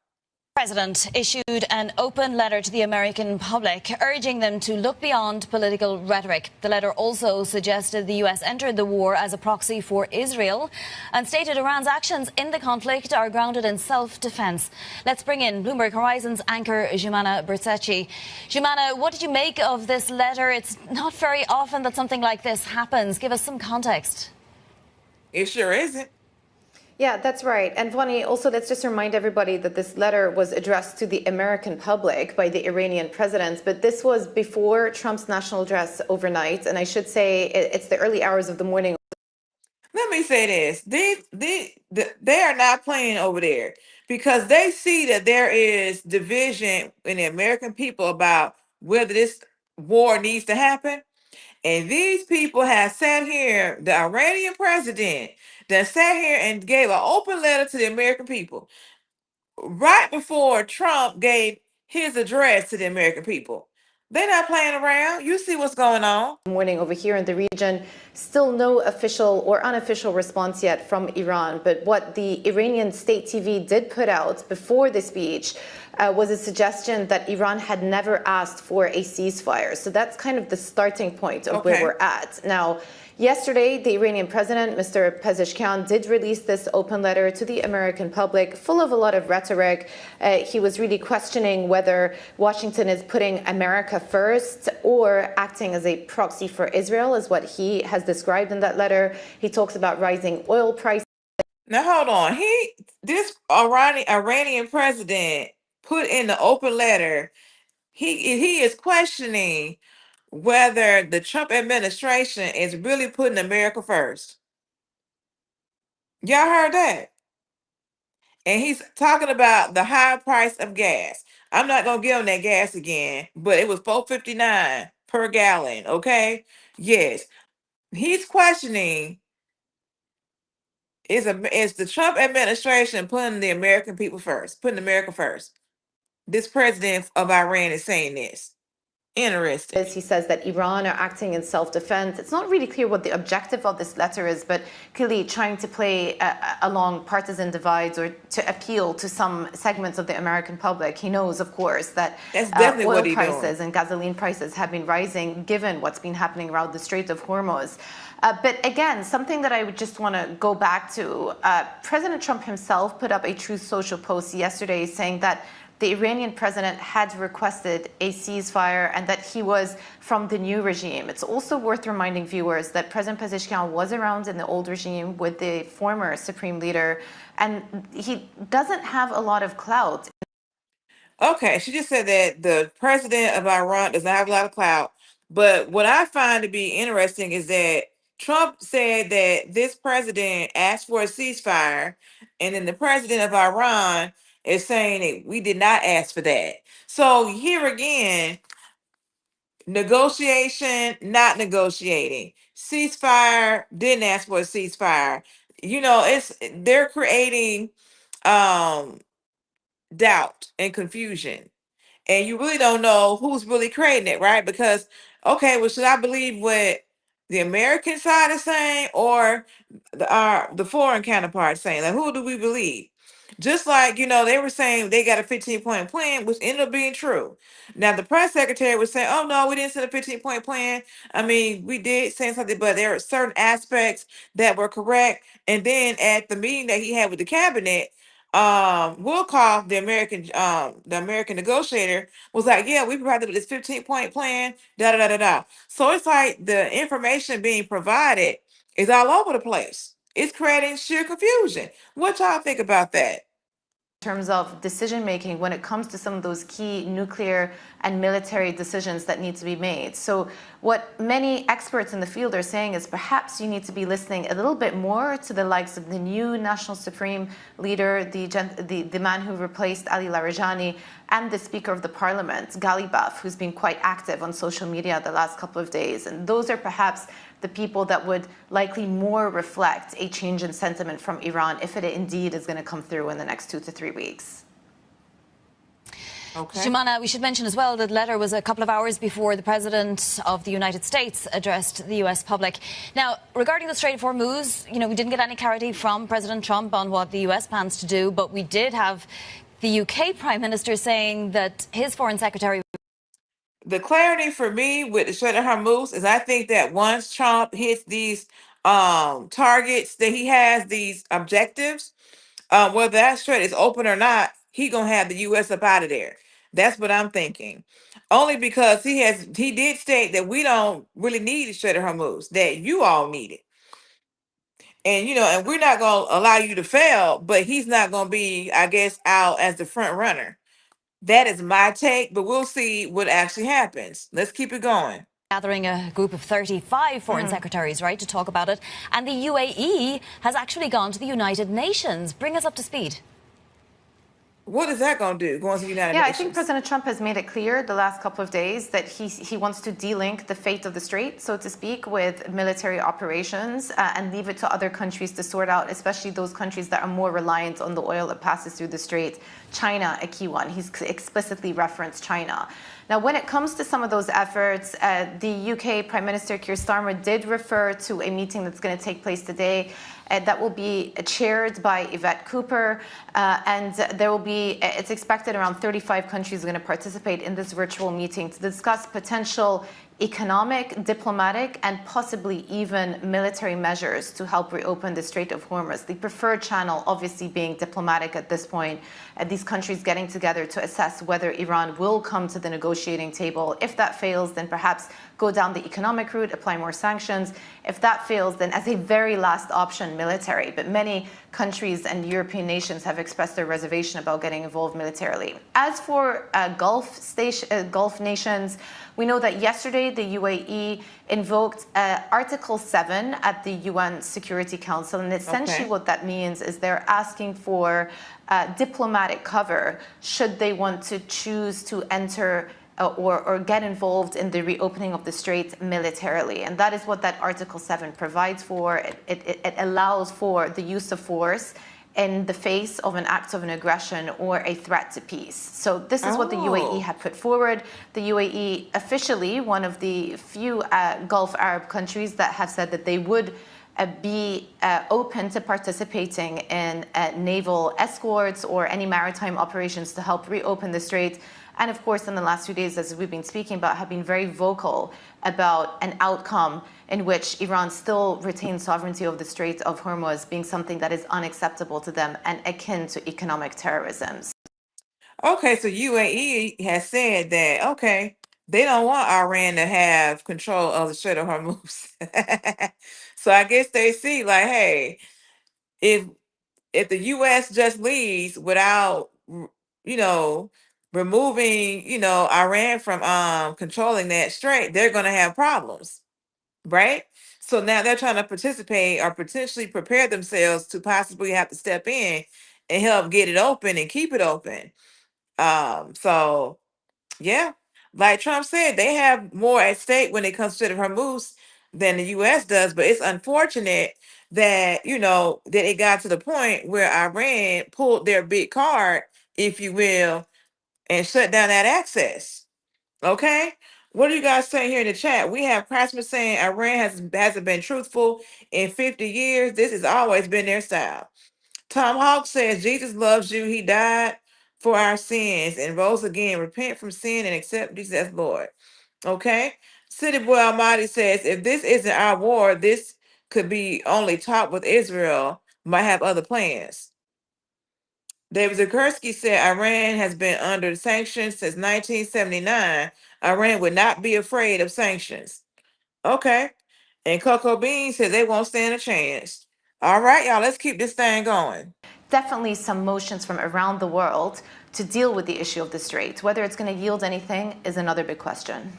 President issued an open letter to the American public, urging them to look beyond political rhetoric. The letter also suggested the U.S. entered the war as a proxy for Israel and stated Iran's actions in the conflict are grounded in self-defense. Let's bring in Bloomberg Horizon's anchor, Jumana Bertecci. Jumana, what did you make of this letter? It's not very often that something like this happens. Give us some context. It sure isn't. Yeah, that's right. And Vani, also let's just remind everybody that this letter was addressed to the American public by the Iranian president, but this was before Trump's national address overnight. And I should say it's the early hours of the morning. Let me say this. They are not playing over there because they see that there is division in the American people about whether this war needs to happen. And these people have sat here, the Iranian president that sat here and gave an open letter to the American people right before Trump gave his address to the American people. They're not playing around. You see what's going on. Morning over here in the region, still no official or unofficial response yet from Iran. But what the Iranian state TV did put out before the speech was a suggestion that Iran had never asked for a ceasefire. So that's kind of the starting point of where we're at. Now, yesterday, the Iranian president, Mr. Pezeshkian, did release this open letter to the American public, full of a lot of rhetoric. He was really questioning whether Washington is putting America first or acting as a proxy for Israel, is what he has described in that letter. He talks about rising oil prices. Now, hold on. This Iranian president put in the open letter, he is questioning whether the Trump administration is really putting America first. Y'all heard that? And he's talking about the high price of gas. I'm not going to give him that gas again, but it was $4.59 per gallon, okay? Yes. He's questioning, is the Trump administration putting the American people first, putting America first? This president of Iran is saying this. Interesting. He says that Iran are acting in self-defense. It's not really clear what the objective of this letter is, but clearly trying to play along partisan divides or to appeal to some segments of the American public. He knows, of course, that oil prices and gasoline prices have been rising given what's been happening around the Strait of Hormuz. But again, something that I would just want to go back to, President Trump himself put up a Truth Social post yesterday saying that the Iranian president had requested a ceasefire and that he was from the new regime. It's also worth reminding viewers that President Pezeshkian was around in the old regime with the former supreme leader, and he doesn't have a lot of clout. Okay, she just said that the president of Iran does not have a lot of clout. But what I find to be interesting is that Trump said that this president asked for a ceasefire, and then the president of Iran is saying that we did not ask for that. So here again, negotiation, not negotiating. Ceasefire, didn't ask for a ceasefire. You know, they're creating doubt and confusion. And you really don't know who's really creating it, right? Because, okay, well, should I believe what the American side is saying or the foreign counterpart saying? Like, who do we believe? Just like, you know, they were saying they got a 15-point plan, which ended up being true. Now, the press secretary was saying, oh, no, we didn't send a 15-point plan. I mean, we did send something, but there are certain aspects that were correct. And then at the meeting that he had with the cabinet, Wilcoff, the American negotiator, was like, yeah, we provided this 15-point plan, da da da da da. So it's like the information being provided is all over the place. It's creating sheer confusion. What y'all think about that? In terms of decision making when it comes to some of those key nuclear and military decisions that need to be made. So what many experts in the field are saying is perhaps you need to be listening a little bit more to the likes of the new National Supreme Leader, the man who replaced Ali Larijani, and the Speaker of the Parliament, Ghalibaf, who's been quite active on social media the last couple of days. And those are perhaps the people that would likely more reflect a change in sentiment from Iran if it indeed is going to come through in the next 2 to 3 weeks. Okay. Jumana, we should mention as well that the letter was a couple of hours before the President of the United States addressed the U.S. public. Now, regarding the Strait of Hormuz, you know, we didn't get any clarity from President Trump on what the U.S. plans to do, but we did have The UK Prime Minister saying that his Foreign Secretary. The clarity for me with the Strait of Hormuz is I think that once Trump hits these targets that he has, these objectives, whether that strait is open or not, he gonna have the U.S. up out of there. That's what I'm thinking. Only because he did state that we don't really need the Strait of Hormuz, that you all need it. And and we're not gonna allow you to fail, but he's not gonna be, I guess, out as the front runner. That is my take, but we'll see what actually happens. Let's keep it going. Gathering a group of 35 foreign secretaries, right, to talk about it. And the UAE has actually gone to the United Nations. Bring us up to speed. What is that going to do, going to the United Nations? I think President Trump has made it clear the last couple of days that he wants to de-link the fate of the Strait, so to speak, with military operations and leave it to other countries to sort out, especially those countries that are more reliant on the oil that passes through the Strait. China, a key one. He's explicitly referenced China. Now, when it comes to some of those efforts, the UK Prime Minister Keir Starmer did refer to a meeting that's going to take place today that will be chaired by Yvette Cooper, and there will be, it's expected around 35 countries are going to participate in this virtual meeting to discuss potential economic, diplomatic, and possibly even military measures to help reopen the Strait of Hormuz. The preferred channel obviously being diplomatic at this point, these countries getting together to assess whether Iran will come to the negotiating table. If that fails, then perhaps go down the economic route, apply more sanctions. If that fails, then as a very last option, military. But many countries and European nations have expressed their reservation about getting involved militarily. As for Gulf nations, we know that yesterday the UAE invoked Article 7 at the UN Security Council, and essentially what that means is they're asking for diplomatic cover should they want to choose to enter or get involved in the reopening of the Strait militarily. And that is what that Article 7 provides for. It allows for the use of force in the face of an act of an aggression or a threat to peace. So this is what the UAE had put forward. The UAE officially one of the few Gulf Arab countries that have said that they would be open to participating in naval escorts or any maritime operations to help reopen the Strait. And of course, in the last few days, as we've been speaking about, have been very vocal about an outcome in which Iran still retains sovereignty over the Strait of Hormuz, being something that is unacceptable to them and akin to economic terrorism. Okay, so UAE has said that, okay, they don't want Iran to have control of the Strait of Hormuz. So I guess they see like, hey, if the U.S. just leaves without, removing, Iran from controlling that strait, they're going to have problems, right? So now they're trying to participate or potentially prepare themselves to possibly have to step in and help get it open and keep it open. So yeah, like Trump said, they have more at stake when it comes to the Hormuz than the U.S. does. But it's unfortunate that that it got to the point where Iran pulled their big card, if you will, and shut down that access. Okay, what do you guys say here in the chat? We have Craftsman saying Iran hasn't been truthful in 50 years. This has always been their style. Tom Hawk says Jesus loves you. He died for our sins and rose again. Repent from sin and accept Jesus as Lord. Okay. City Boy Almighty says if this isn't our war, this could be only talk with Israel. Might have other plans. David Zukerski said Iran has been under sanctions since 1979. Iran would not be afraid of sanctions. Okay. And Coco Bean said they won't stand a chance. All right, y'all, let's keep this thing going. Definitely some motions from around the world to deal with the issue of the Strait. Whether it's going to yield anything is another big question.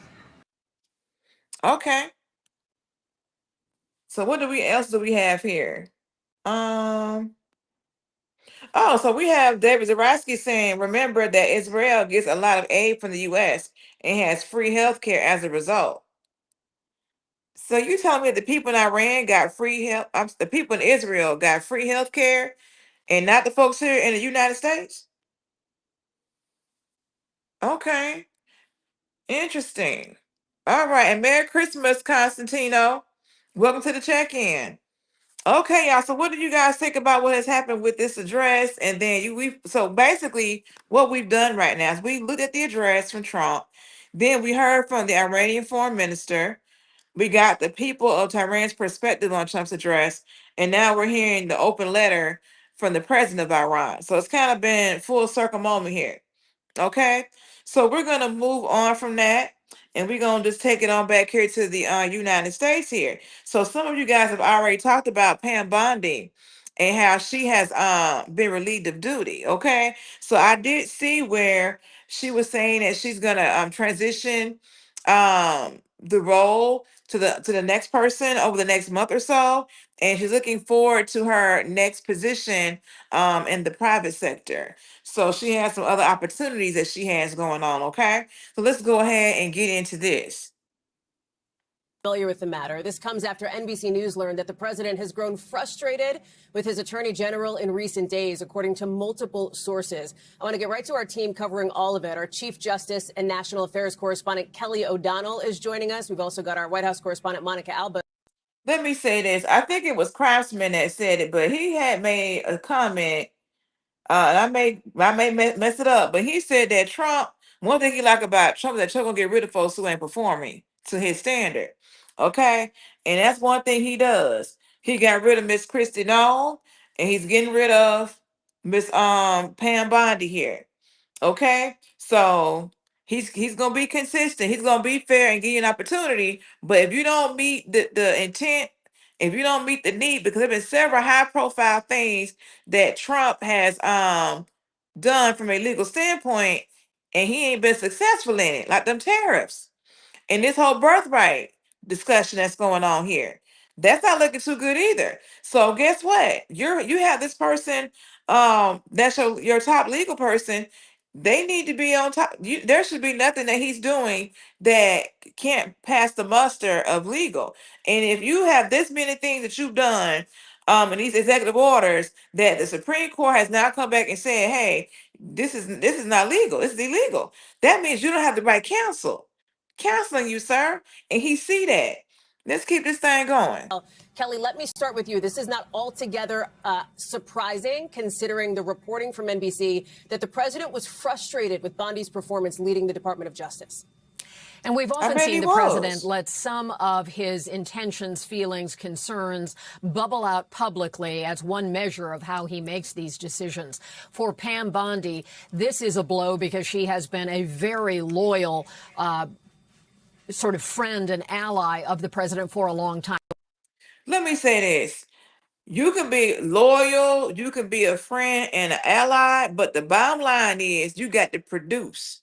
Okay. So what else do we have here? So we have David Zarowski saying, remember that Israel gets a lot of aid from the U.S. and has free health care as a result. So you telling me the people in Iran got free health, the people in Israel got free health care and not the folks here in the United States? Okay. Interesting. All right. And Merry Christmas, Constantino. Welcome to the check-in. Okay, y'all. So what do you guys think about what has happened with this address? And then so basically what we've done right now is we looked at the address from Trump. Then we heard from the Iranian foreign minister. We got the people of Tehran's perspective on Trump's address. And now we're hearing the open letter from the president of Iran. So it's kind of been full circle moment here. Okay, so we're gonna move on from that, and we're gonna just take it on back here to the United States here. So some of you guys have already talked about Pam Bondi and how she has been relieved of duty. Okay, so I did see where she was saying that she's gonna transition the role to the next person over the next month or so, and she's looking forward to her next position in the private sector. So she has some other opportunities that she has going on. Okay. So let's go ahead and get into this. Familiar with the matter. This comes after NBC News learned that the president has grown frustrated with his attorney general in recent days, according to multiple sources. I want to get right to our team covering all of it. Our Chief Justice and National Affairs correspondent Kelly O'Donnell is joining us. We've also got our White House correspondent Monica Alba. Let me say this. I think it was Craftsman that said it, but he had made a comment. And I may mess it up, but he said that Trump, one thing he like about Trump is that Trump gonna get rid of folks who ain't performing to his standard. Okay. And that's one thing he does. He got rid of Miss Kristi Noem, and he's getting rid of Miss Pam Bondi here. Okay, so he's gonna be consistent. He's gonna be fair and give you an opportunity. But if you don't meet the intent, if you don't meet the need, because there have been several high profile things that Trump has done from a legal standpoint, and he ain't been successful in it, like them tariffs and this whole birthright discussion that's going on here. That's not looking too good either. So guess what? You have this person, that's your top legal person. They need to be on top. There should be nothing that he's doing that can't pass the muster of legal. And if you have this many things that you've done, in these executive orders that the Supreme Court has now come back and said, hey, this is not legal. This is illegal. That means you don't have the right counsel counseling you, sir. And he see that. Let's keep this thing going. Kelly, let me start with you. This is not altogether surprising, considering the reporting from NBC that the president was frustrated with Bondi's performance leading the Department of Justice. And we've often seen the president let some of his intentions, feelings, concerns bubble out publicly as one measure of how he makes these decisions. For Pam Bondi, this is a blow because she has been a very loyal sort of friend and ally of the president for a long time. Let me say this. You can be loyal, you can be a friend and an ally, but the bottom line is you got to produce.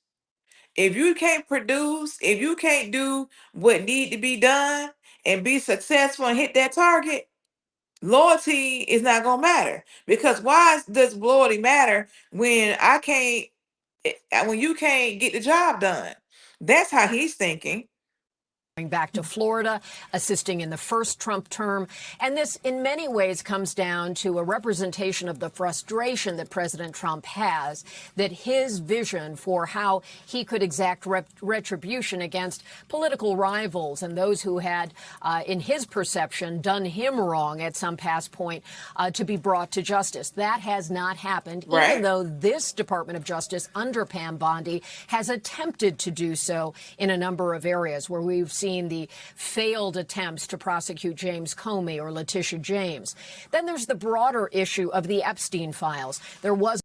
If you can't produce, if you can't do what need to be done and be successful and hit that target, loyalty is not going to matter. Because why does loyalty matter when when you can't get the job done? That's how he's thinking. Going back to Florida, assisting in the first Trump term. And this, in many ways, comes down to a representation of the frustration that President Trump has, that his vision for how he could exact retribution against political rivals and those who had, in his perception, done him wrong at some past point to be brought to justice. That has not happened, even though this Department of Justice under Pam Bondi has attempted to do so in a number of areas where we've seen the failed attempts to prosecute James Comey or Letitia James. Then there's the broader issue of the Epstein files. There was.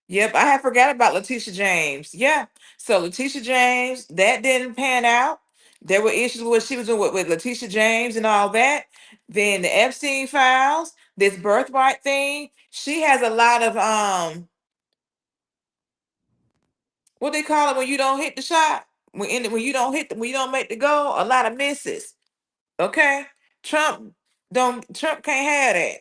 Yep, I had forgot about Letitia James. Yeah, so Letitia James, that didn't pan out. There were issues with what she was doing with Letitia James and all that. Then the Epstein files, this birthright thing. She has a lot of what they call it when you don't hit the shot. When you don't make the goal, a lot of misses. Okay, Trump can't have that.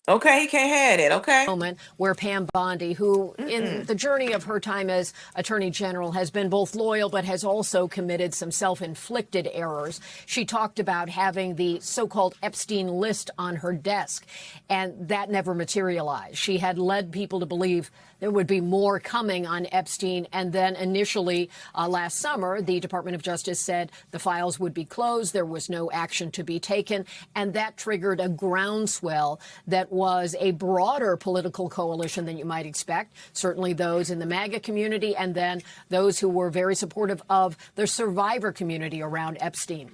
Okay, he can't have that. Okay. Moment where Pam Bondi, who in the journey of her time as Attorney General has been both loyal but has also committed some self-inflicted errors. She talked about having the so-called Epstein list on her desk, and that never materialized. She had led people to believe there would be more coming on Epstein, and then initially last summer, the Department of Justice said the files would be closed, there was no action to be taken, and that triggered a groundswell that was a broader political coalition than you might expect, certainly those in the MAGA community and then those who were very supportive of the survivor community around Epstein.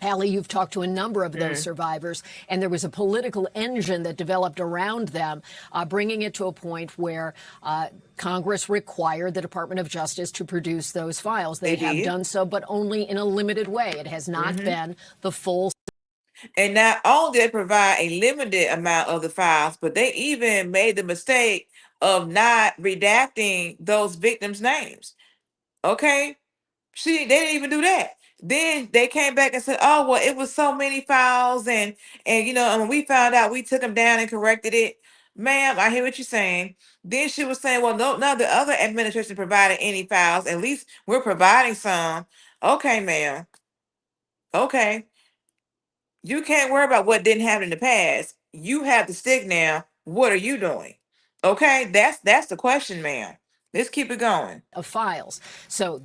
Hallie, you've talked to a number of those survivors, and there was a political engine that developed around them, bringing it to a point where Congress required the Department of Justice to produce those files. They have done so, but only in a limited way. It has not been the full. And not only they provide a limited amount of the files, but they even made the mistake of not redacting those victims' names. Okay? They didn't even do that. Then they came back and said, "Oh, well, it was so many files, and and when we found out, we took them down and corrected it." Ma'am, I hear what you're saying. Then she was saying, "Well, no, none of the other administration provided any files. At least we're providing some." Okay, ma'am. Okay, you can't worry about what didn't happen in the past. You have the stick now. What are you doing? Okay, that's the question, ma'am. Let's keep it going. Of files. So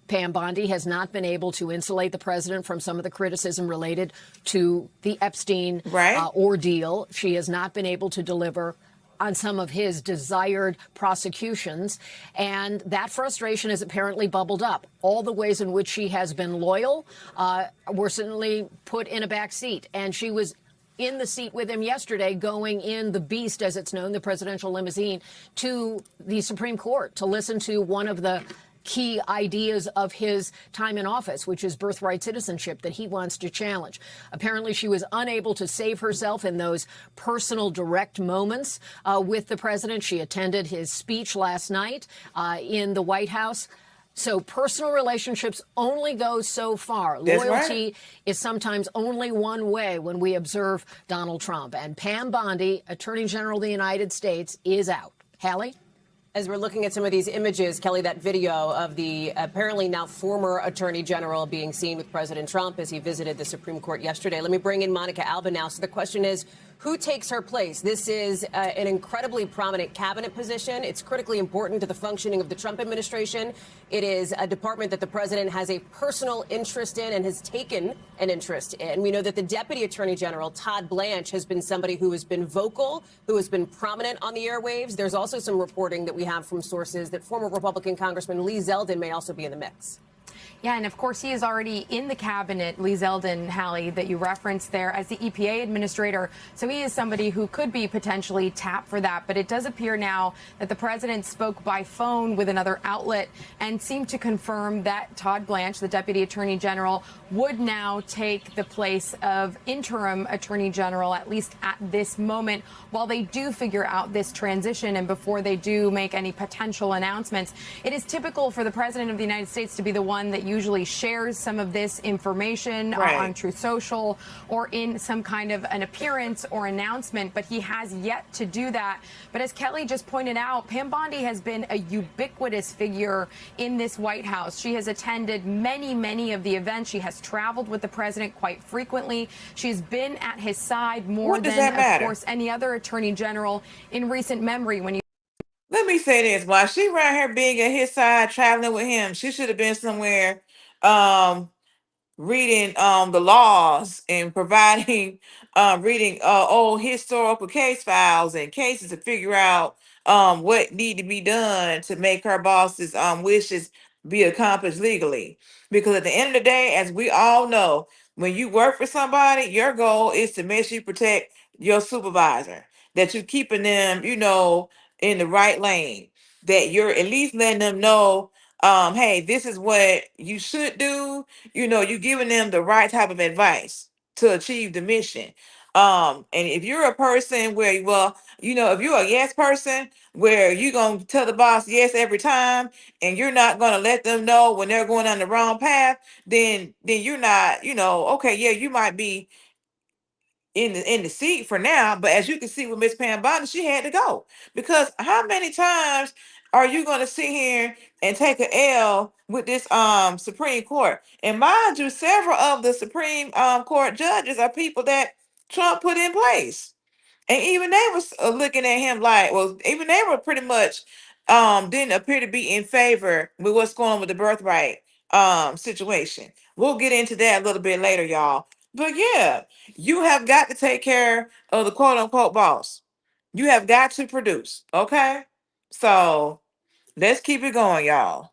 Pam Bondi has not been able to insulate the president from some of the criticism related to the Epstein ordeal. She has not been able to deliver on some of his desired prosecutions, and that frustration has apparently bubbled up. All the ways in which she has been loyal were certainly put in a back seat, and she was in the seat with him yesterday, going in the beast, as it's known, the presidential limousine, to the Supreme Court to listen to one of the key ideas of his time in office, which is birthright citizenship that he wants to challenge. Apparently, she was unable to save herself in those personal, direct moments with the president. She attended his speech last night in the White House. So personal relationships only go so far. That's Loyalty is sometimes only one way when we observe Donald Trump. And Pam Bondi, Attorney General of the United States, is out. Hallie? As we're looking at some of these images, Kelly, that video of the apparently now former Attorney General being seen with President Trump as he visited the Supreme Court yesterday. Let me bring in Monica Alba now. So the question is, who takes her place? This is an incredibly prominent cabinet position. It's critically important to the functioning of the Trump administration. It is a department that the president has a personal interest in and has taken an interest in. We know that the Deputy Attorney General, Todd Blanche, has been somebody who has been vocal, who has been prominent on the airwaves. There's also some reporting that we have from sources that former Republican Congressman Lee Zeldin may also be in the mix. Yeah, and of course, he is already in the cabinet, Lee Zeldin, Hallie, that you referenced there as the EPA administrator. So he is somebody who could be potentially tapped for that. But it does appear now that the president spoke by phone with another outlet and seemed to confirm that Todd Blanche, the deputy attorney general, would now take the place of interim attorney general, at least at this moment, while they do figure out this transition and before they do make any potential announcements. It is typical for the president of the United States to be the one that usually shares some of this information on Truth Social or in some kind of an appearance or announcement, but he has yet to do that. But as Kelly just pointed out, Pam Bondi has been a ubiquitous figure in this White House. She has attended many of the events. She has traveled with the president quite frequently. She's been at his side more than, of course, any other attorney general in recent memory. Let me say this, while she right here being at his side, traveling with him, she should have been somewhere reading the laws and providing reading old historical case files and cases to figure out what need to be done to make her boss's wishes be accomplished legally. Because at the end of the day, as we all know, when you work for somebody, your goal is to make sure you protect your supervisor, that you're keeping them, in the right lane, that you're at least letting them know, hey, this is what you should do. You're giving them the right type of advice to achieve the mission. And if you're a person where, well, if you're a yes person where you're going to tell the boss yes every time and you're not going to let them know when they're going on the wrong path, then you're not, okay, yeah, you might be in the seat for now. But as you can see with Miss Pam Bondi, she had to go, because how many times are you going to sit here and take a L with this Supreme Court? And mind you, several of the Supreme Court judges are people that Trump put in place. And even they was looking at him like, well, even they were pretty much didn't appear to be in favor with what's going on with the birthright situation. We'll get into that a little bit later, y'all. But yeah, you have got to take care of the quote unquote boss. You have got to produce. Okay. So let's keep it going, y'all.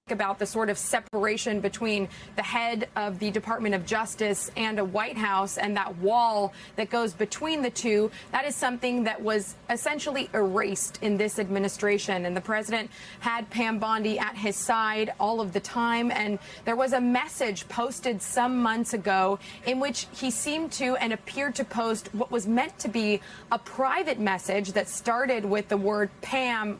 About the sort of separation between the head of the Department of Justice and a White House, and that wall that goes between the two. That is something that was essentially erased in this administration. And the president had Pam Bondi at his side all of the time. And there was a message posted some months ago in which he seemed to and appeared to post what was meant to be a private message that started with the word Pam :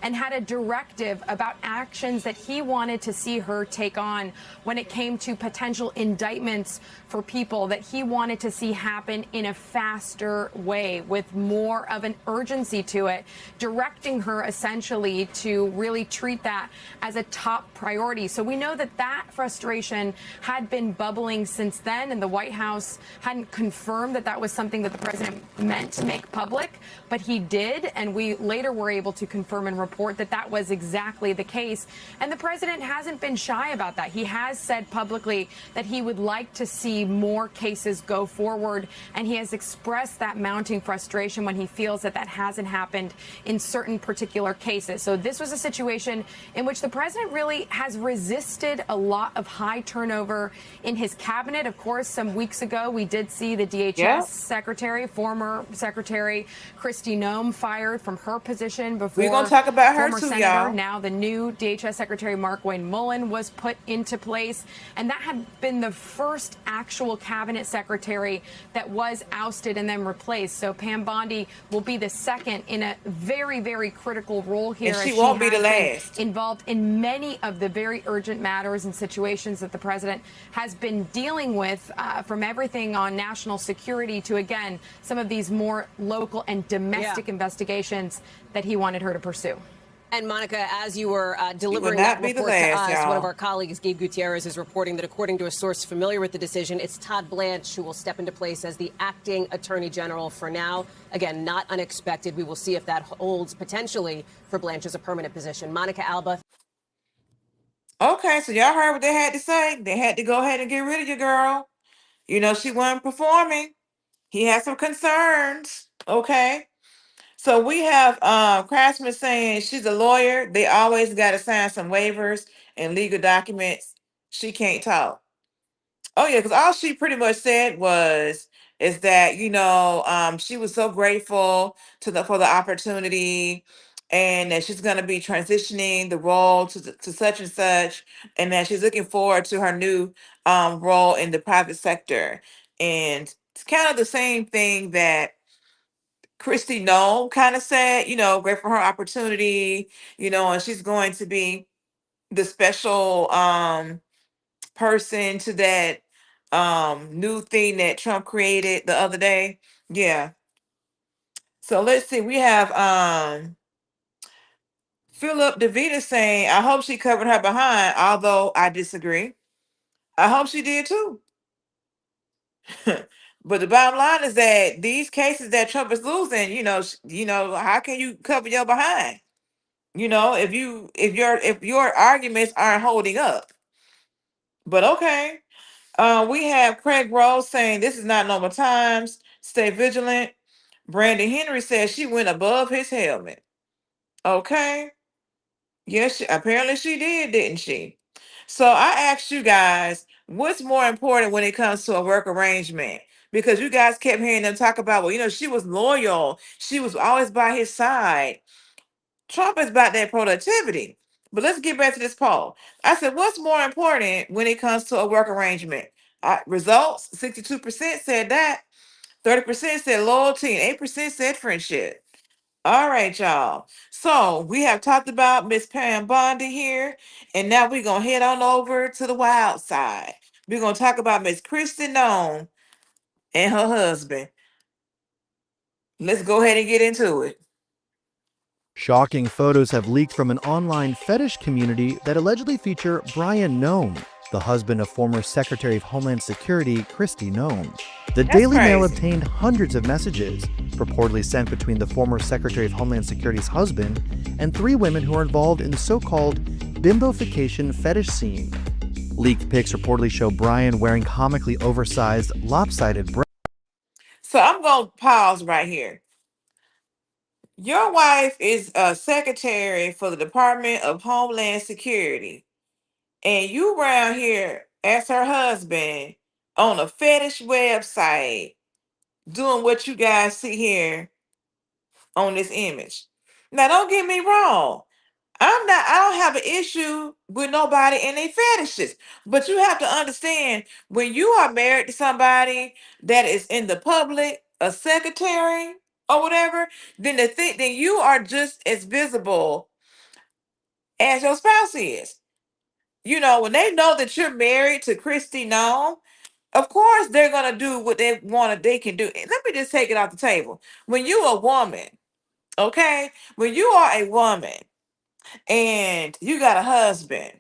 and had a directive about actions that he wanted to see her take on when it came to potential indictments for people that he wanted to see happen in a faster way, with more of an urgency to it, directing her essentially to really treat that as a top priority. So we know that that frustration had been bubbling since then, and the White House hadn't confirmed that that was something that the president meant to make public, but he did, and we later were able to confirm and report that that was exactly the case. And the president hasn't been shy about that. He has said publicly that he would like to see more cases go forward, and he has expressed that mounting frustration when he feels that that hasn't happened in certain particular cases. So this was a situation in which the president really has resisted a lot of high turnover in his cabinet. Of course, some weeks ago, we did see the DHS secretary, former Secretary Kristi Noem, fired from her position before. We're going to talk about her former too, senator, y'all. Now the new DHS Secretary Mark Wayne Mullen was put into place, and that had been the first actual cabinet secretary that was ousted and then replaced. So Pam Bondi will be the second in a very, very critical role here. And she as won't be has the been last. Involved in many of the very urgent matters and situations that the president has been dealing with, from everything on national security to, again, some of these more local and domestic investigations that he wanted her to pursue. And Monica, as you were delivering that report to us, one of our colleagues, Gabe Gutierrez, is reporting that according to a source familiar with the decision, it's Todd Blanche who will step into place as the acting attorney general for now. Again, not unexpected. We will see if that holds potentially for Blanche as a permanent position. Monica Alba. Okay, so y'all heard what they had to say. They had to go ahead and get rid of your girl. You know, she wasn't performing. He had some concerns. Okay. So we have Craftsman saying she's a lawyer. They always got to sign some waivers and legal documents. She can't talk. Oh yeah, because all she pretty much said is that, you know, she was so grateful for the opportunity, and that she's going to be transitioning the role to such and such, and that she's looking forward to her new role in the private sector. And it's kind of the same thing that Kristi Noem kind of said, you know, great for her opportunity, you know, and she's going to be the special person to that new thing that Trump created the other day. Yeah. So let's see. We have Philip DeVita saying, I hope she covered her behind, although I disagree. I hope she did too. But the bottom line is that these cases that Trump is losing, you know, how can you cover your behind? You know, if your arguments aren't holding up. But okay. We have Craig Rose saying this is not normal times. Stay vigilant. Brandon Henry says she went above his helmet. Okay. Yes, apparently she did, didn't she? So I asked you guys, what's more important when it comes to a work arrangement? Because you guys kept hearing them talk about, well, you know, she was loyal. She was always by his side. Trump is about that productivity. But let's get back to this poll. I said, what's more important when it comes to a work arrangement? Results, 62% said that. 30% said loyalty, and 8% said friendship. All right, y'all. So we have talked about Miss Pam Bondi here, and now we're going to head on over to the wild side. We're going to talk about Miss Kristi Noem and her husband. Let's go ahead and get into it. Shocking photos have leaked from an online fetish community that allegedly feature Brian Noem, the husband of former Secretary of Homeland Security Kristi Noem. The Daily Mail obtained hundreds of messages, purportedly sent between the former Secretary of Homeland Security's husband and 3 women who are involved in the so-called bimbofication fetish scene. Leaked pics reportedly show Brian wearing comically oversized, lopsided breasts. So I'm going to pause right here. Your wife is a secretary for the Department of Homeland Security, and you around here as her husband on a fetish website doing what you guys see here on this image. Now, don't get me wrong. I don't have an issue with nobody and their fetishes, but you have to understand when you are married to somebody that is in the public, a secretary or whatever, then then you are just as visible as your spouse is. You know, when they know that you're married to Kristi Noem, of course they're gonna do what they want. They can do. Let me just take it off the table. When you a woman, okay, when you are a woman and you got a husband,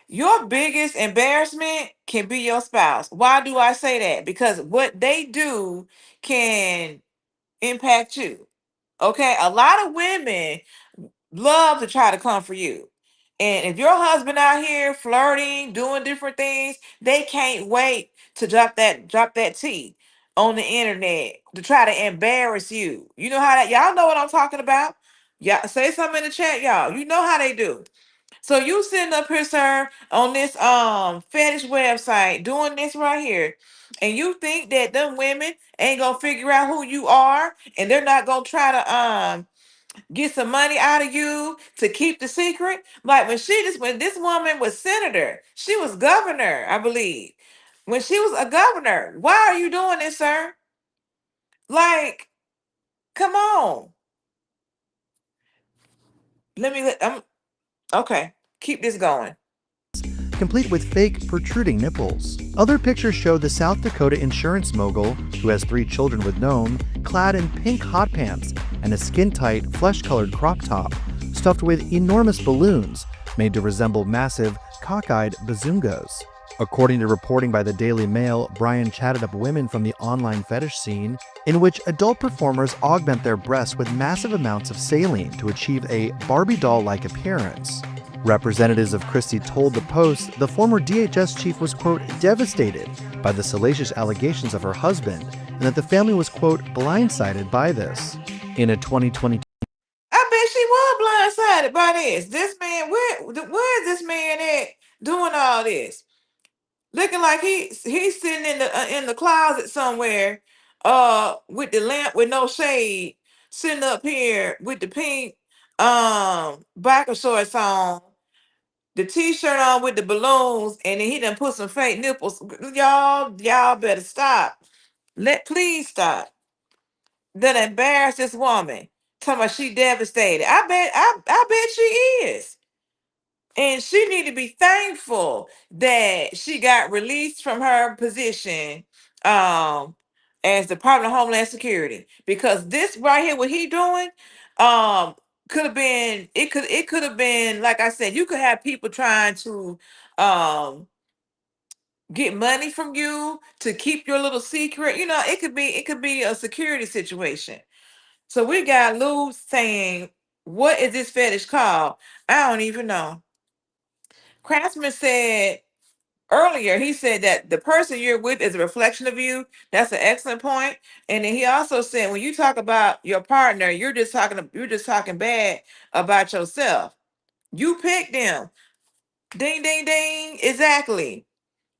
your biggest embarrassment can be your spouse. Why do I say that? Because what they do can impact you. Okay, a lot of women love to try to come for you. And if your husband out here flirting, doing different things, they can't wait to drop that T on the internet to try to embarrass you. You know how that y'all know what I'm talking about? Y'all say something in the chat, y'all. You know how they do. So you sitting up here, sir, on this fetish website doing this right here, and you think that them women ain't gonna figure out who you are, and they're not gonna try to get some money out of you to keep the secret? Like when this woman was senator, she was governor, I believe. When she was a governor, why are you doing this, sir? Like, come on. Okay, keep this going. Complete with fake protruding nipples. Other pictures show the South Dakota insurance mogul, who has 3 children with Noem, clad in pink hot pants and a skin-tight, flesh-colored crop top, stuffed with enormous balloons made to resemble massive, cockeyed bazungos. According to reporting by the Daily Mail, Brian chatted up women from the online fetish scene, in which adult performers augment their breasts with massive amounts of saline to achieve a Barbie doll-like appearance. Representatives of Kristi told the Post the former DHS chief was, quote, devastated by the salacious allegations of her husband, and that the family was, quote, blindsided by this. In a 2022 I bet she was blindsided by this. This man, where is this man at doing all this? Looking like he's sitting in the closet somewhere, with the lamp with no shade, sitting up here with the pink biker shorts on, the t-shirt on with the balloons, and then he done put some fake nipples. Y'all better stop. Please stop. That embarrass this woman. Talking about she devastated. I bet she is. And she need to be thankful that she got released from her position as Department of Homeland Security. Because this right here, what he doing, could have been, it could have been, like I said, you could have people trying to get money from you to keep your little secret. You know, it could be a security situation. So we got Lou saying, what is this fetish called? I don't even know. Craftsman said earlier, he said that the person you're with is a reflection of you. That's an excellent point. And then he also said, when you talk about your partner, you're just talking bad about yourself. You picked them. Ding, ding, ding. Exactly.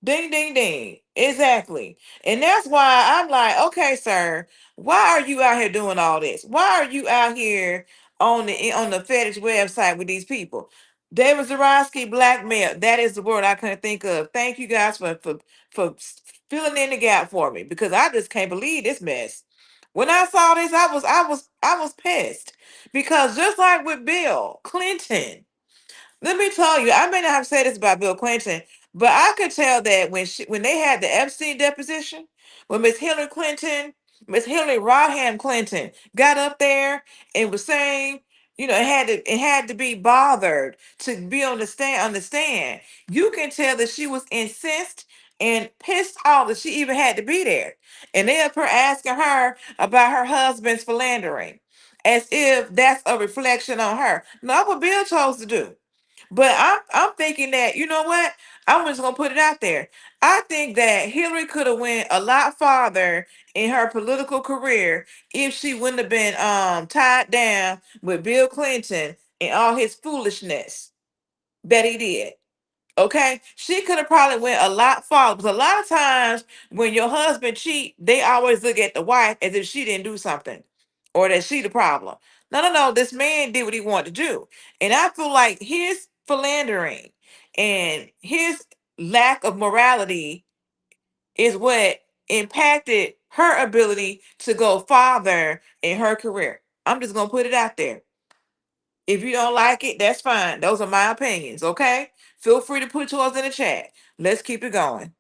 Ding, ding, ding. Exactly. And that's why I'm like, okay, sir, why are you out here doing all this? Why are you out here on the fetish website with these people? David Zarowski, blackmail. That is the word I couldn't think of. Thank you guys for filling in the gap for me, because I just can't believe this mess. When I saw this, I was pissed, because just like with Bill Clinton, let me tell you, I may not have said this about Bill Clinton, But I could tell that when they had the Epstein deposition, when Miss Hillary Rodham Clinton got up there and was saying, it had to be bothered to be on the stand. You can tell that she was incensed and pissed off that she even had to be there. And they up her asking her about her husband's philandering, as if that's a reflection on her. Not what Bill chose to do. But I'm thinking that, you know what? I'm just gonna put it out there. I think that Hillary could have went a lot farther in her political career if she wouldn't have been tied down with Bill Clinton and all his foolishness that he did. Okay, she could have probably went a lot farther. Because a lot of times when your husband cheat, they always look at the wife as if she didn't do something or that she the problem. No, no, no. This man did what he wanted to do, and I feel like his philandering and his lack of morality is what impacted her ability to go farther in her career. I'm just gonna put it out there. If you don't like it, that's fine. Those are my opinions, okay? Feel free to put yours in the chat. Let's keep it going.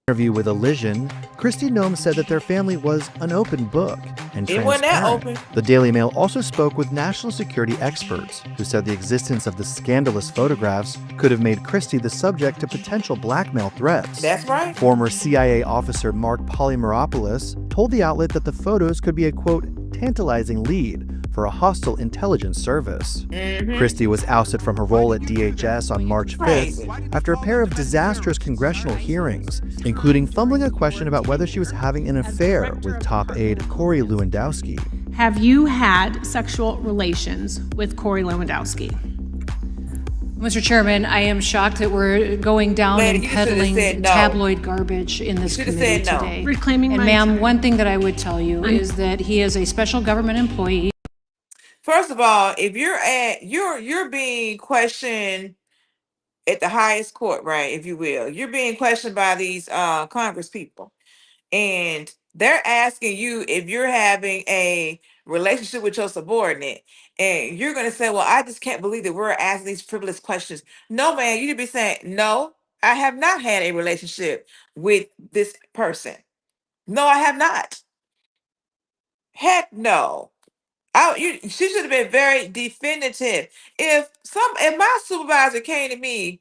Interview with Elysian, Kristi Noem said that their family was an open book and It wasn't that transparent. open. The Daily Mail also spoke with national security experts who said the existence of the scandalous photographs could have made Kristi the subject to potential blackmail threats. That's right. Former CIA officer Mark Polymeropoulos told the outlet that the photos could be a, quote, tantalizing lead for a hostile intelligence service. Kristi was ousted from her role at DHS on March 5th after a pair of disastrous congressional hearings, including fumbling a question about whether she was having an affair with top aide Corey Lewandowski. Have you had sexual relations with Corey Lewandowski? Mr. Chairman, I am shocked that we're going down Lady, and you should've peddling said no. tabloid garbage in this You should've committee said no. today. Reclaiming and my ma'am, time. one thing that I would tell you is that he is a special government employee. First of all, if you're being questioned at the highest court, right? If you will, you're being questioned by these Congress people, and they're asking you if you're having a relationship with your subordinate, and you're going to say, well, I just can't believe that we're asking these frivolous questions. No, man, you need to be saying, no, I have not had a relationship with this person. No, I have not. Heck no. She should have been very definitive. If my supervisor came to me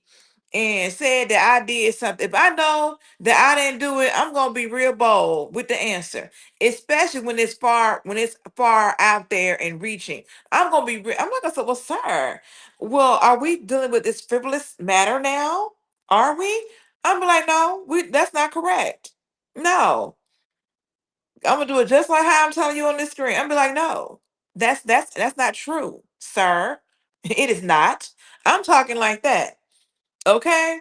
and said that I did something, if I know that I didn't do it, I'm gonna be real bold with the answer, especially when it's far out there and reaching. I'm not gonna say, well, sir, well, are we dealing with this frivolous matter now? Are we? I'm like, no, that's not correct. No, I'm gonna do it just like how I'm telling you on this screen. I'm be like, no, that's not true, sir. It is not. I'm talking like that. Okay.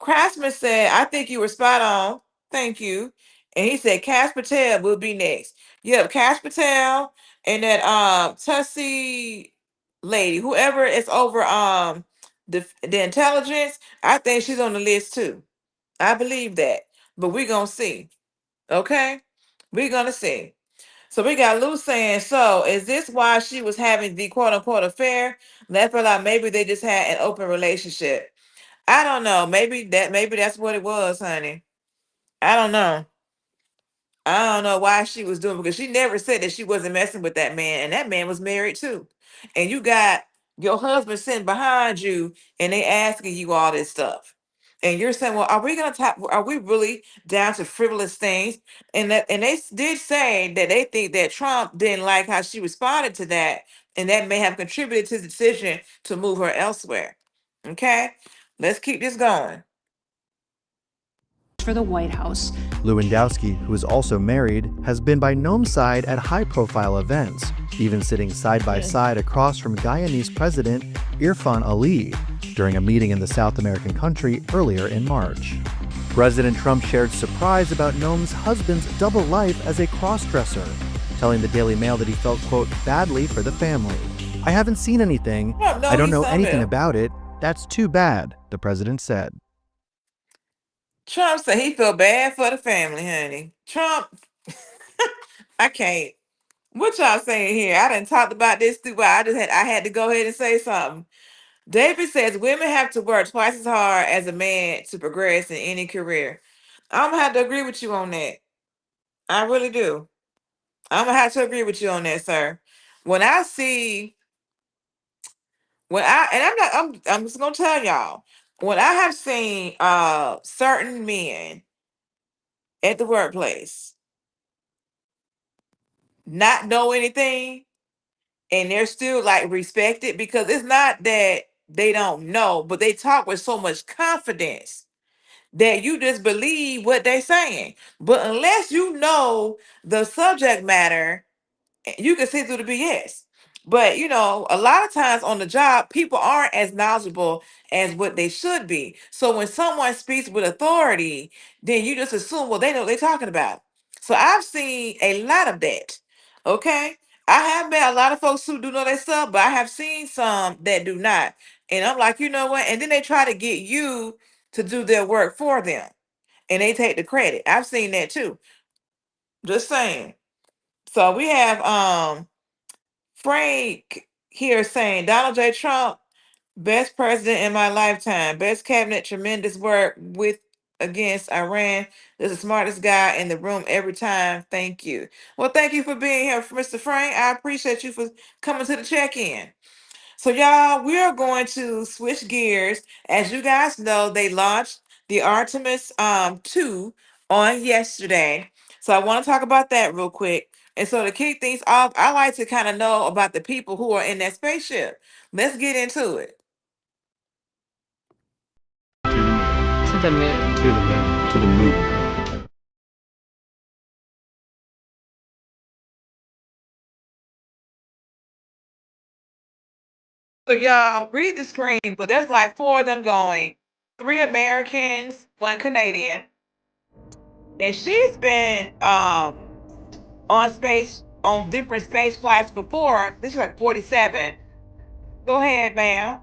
Craftsman said, I think you were spot on. Thank you. And he said Cash Patel will be next. Yep, Cash Patel and that Tussie lady, whoever is over the intelligence, I think she's on the list too. I believe that. But we're gonna see. Okay? We're gonna see. So we got Lou saying, so is this why she was having the quote unquote affair? That felt like maybe they just had an open relationship. I don't know. Maybe that's what it was, honey. I don't know. I don't know why she was doing because she never said that she wasn't messing with that man, and that man was married too. And you got your husband sitting behind you, and they asking you all this stuff, and you're saying, "Well, are we gonna talk? Are we really down to frivolous things?" And they did say that they think that Trump didn't like how she responded to that, and that may have contributed to the decision to move her elsewhere. Okay, let's keep this going. For the White House. Lewandowski, who is also married, has been by Noem's side at high-profile events, even sitting side by side across from Guyanese President Irfan Ali during a meeting in the South American country earlier in March. President Trump shared surprise about Noem's husband's double life as a cross-dresser, telling the Daily Mail that he felt, quote, badly for the family. I haven't seen anything. I don't know anything about it. That's too bad, the president said. Trump said he felt bad for the family, honey. Trump, I can't. What y'all saying here? I done talked about this too. I had to go ahead and say something. David says women have to work twice as hard as a man to progress in any career. I'm gonna have to agree with you on that. I really do. I'm gonna have to agree with you on that, sir. When I see, when I and I'm not, I'm just gonna tell y'all, when I have seen certain men at the workplace not know anything and they're still like respected, because it's not that they don't know, but they talk with so much confidence that you just believe what they're saying. But unless you know the subject matter, you can see through the BS. But you know, a lot of times on the job, people aren't as knowledgeable as what they should be. So when someone speaks with authority, then you just assume, well, they know what they're talking about. So I've seen a lot of that. Okay. I have met a lot of folks who do know their stuff, but I have seen some that do not. And I'm like, you know what? And then they try to get you to do their work for them. And they take the credit. I've seen that too. Just saying. So we have Frank here saying Donald J. Trump, best president in my lifetime, best cabinet, tremendous work with against Iran. Is the smartest guy in the room every time. Thank you. Well, thank you for being here, Mr. Frank. I appreciate you for coming to the check-in. So, y'all, we are going to switch gears. As you guys know, they launched the Artemis 2 on yesterday. So I want to talk about that real quick. And so to kick things off, I like to kind of know about the people who are in that spaceship. Let's get into it. To the moon. To the moon. To the moon. So y'all read the screen, but there's like 4 of them going. 3 Americans, 1 Canadian. And she's been on different space flights before. This is like 47. Go ahead, ma'am.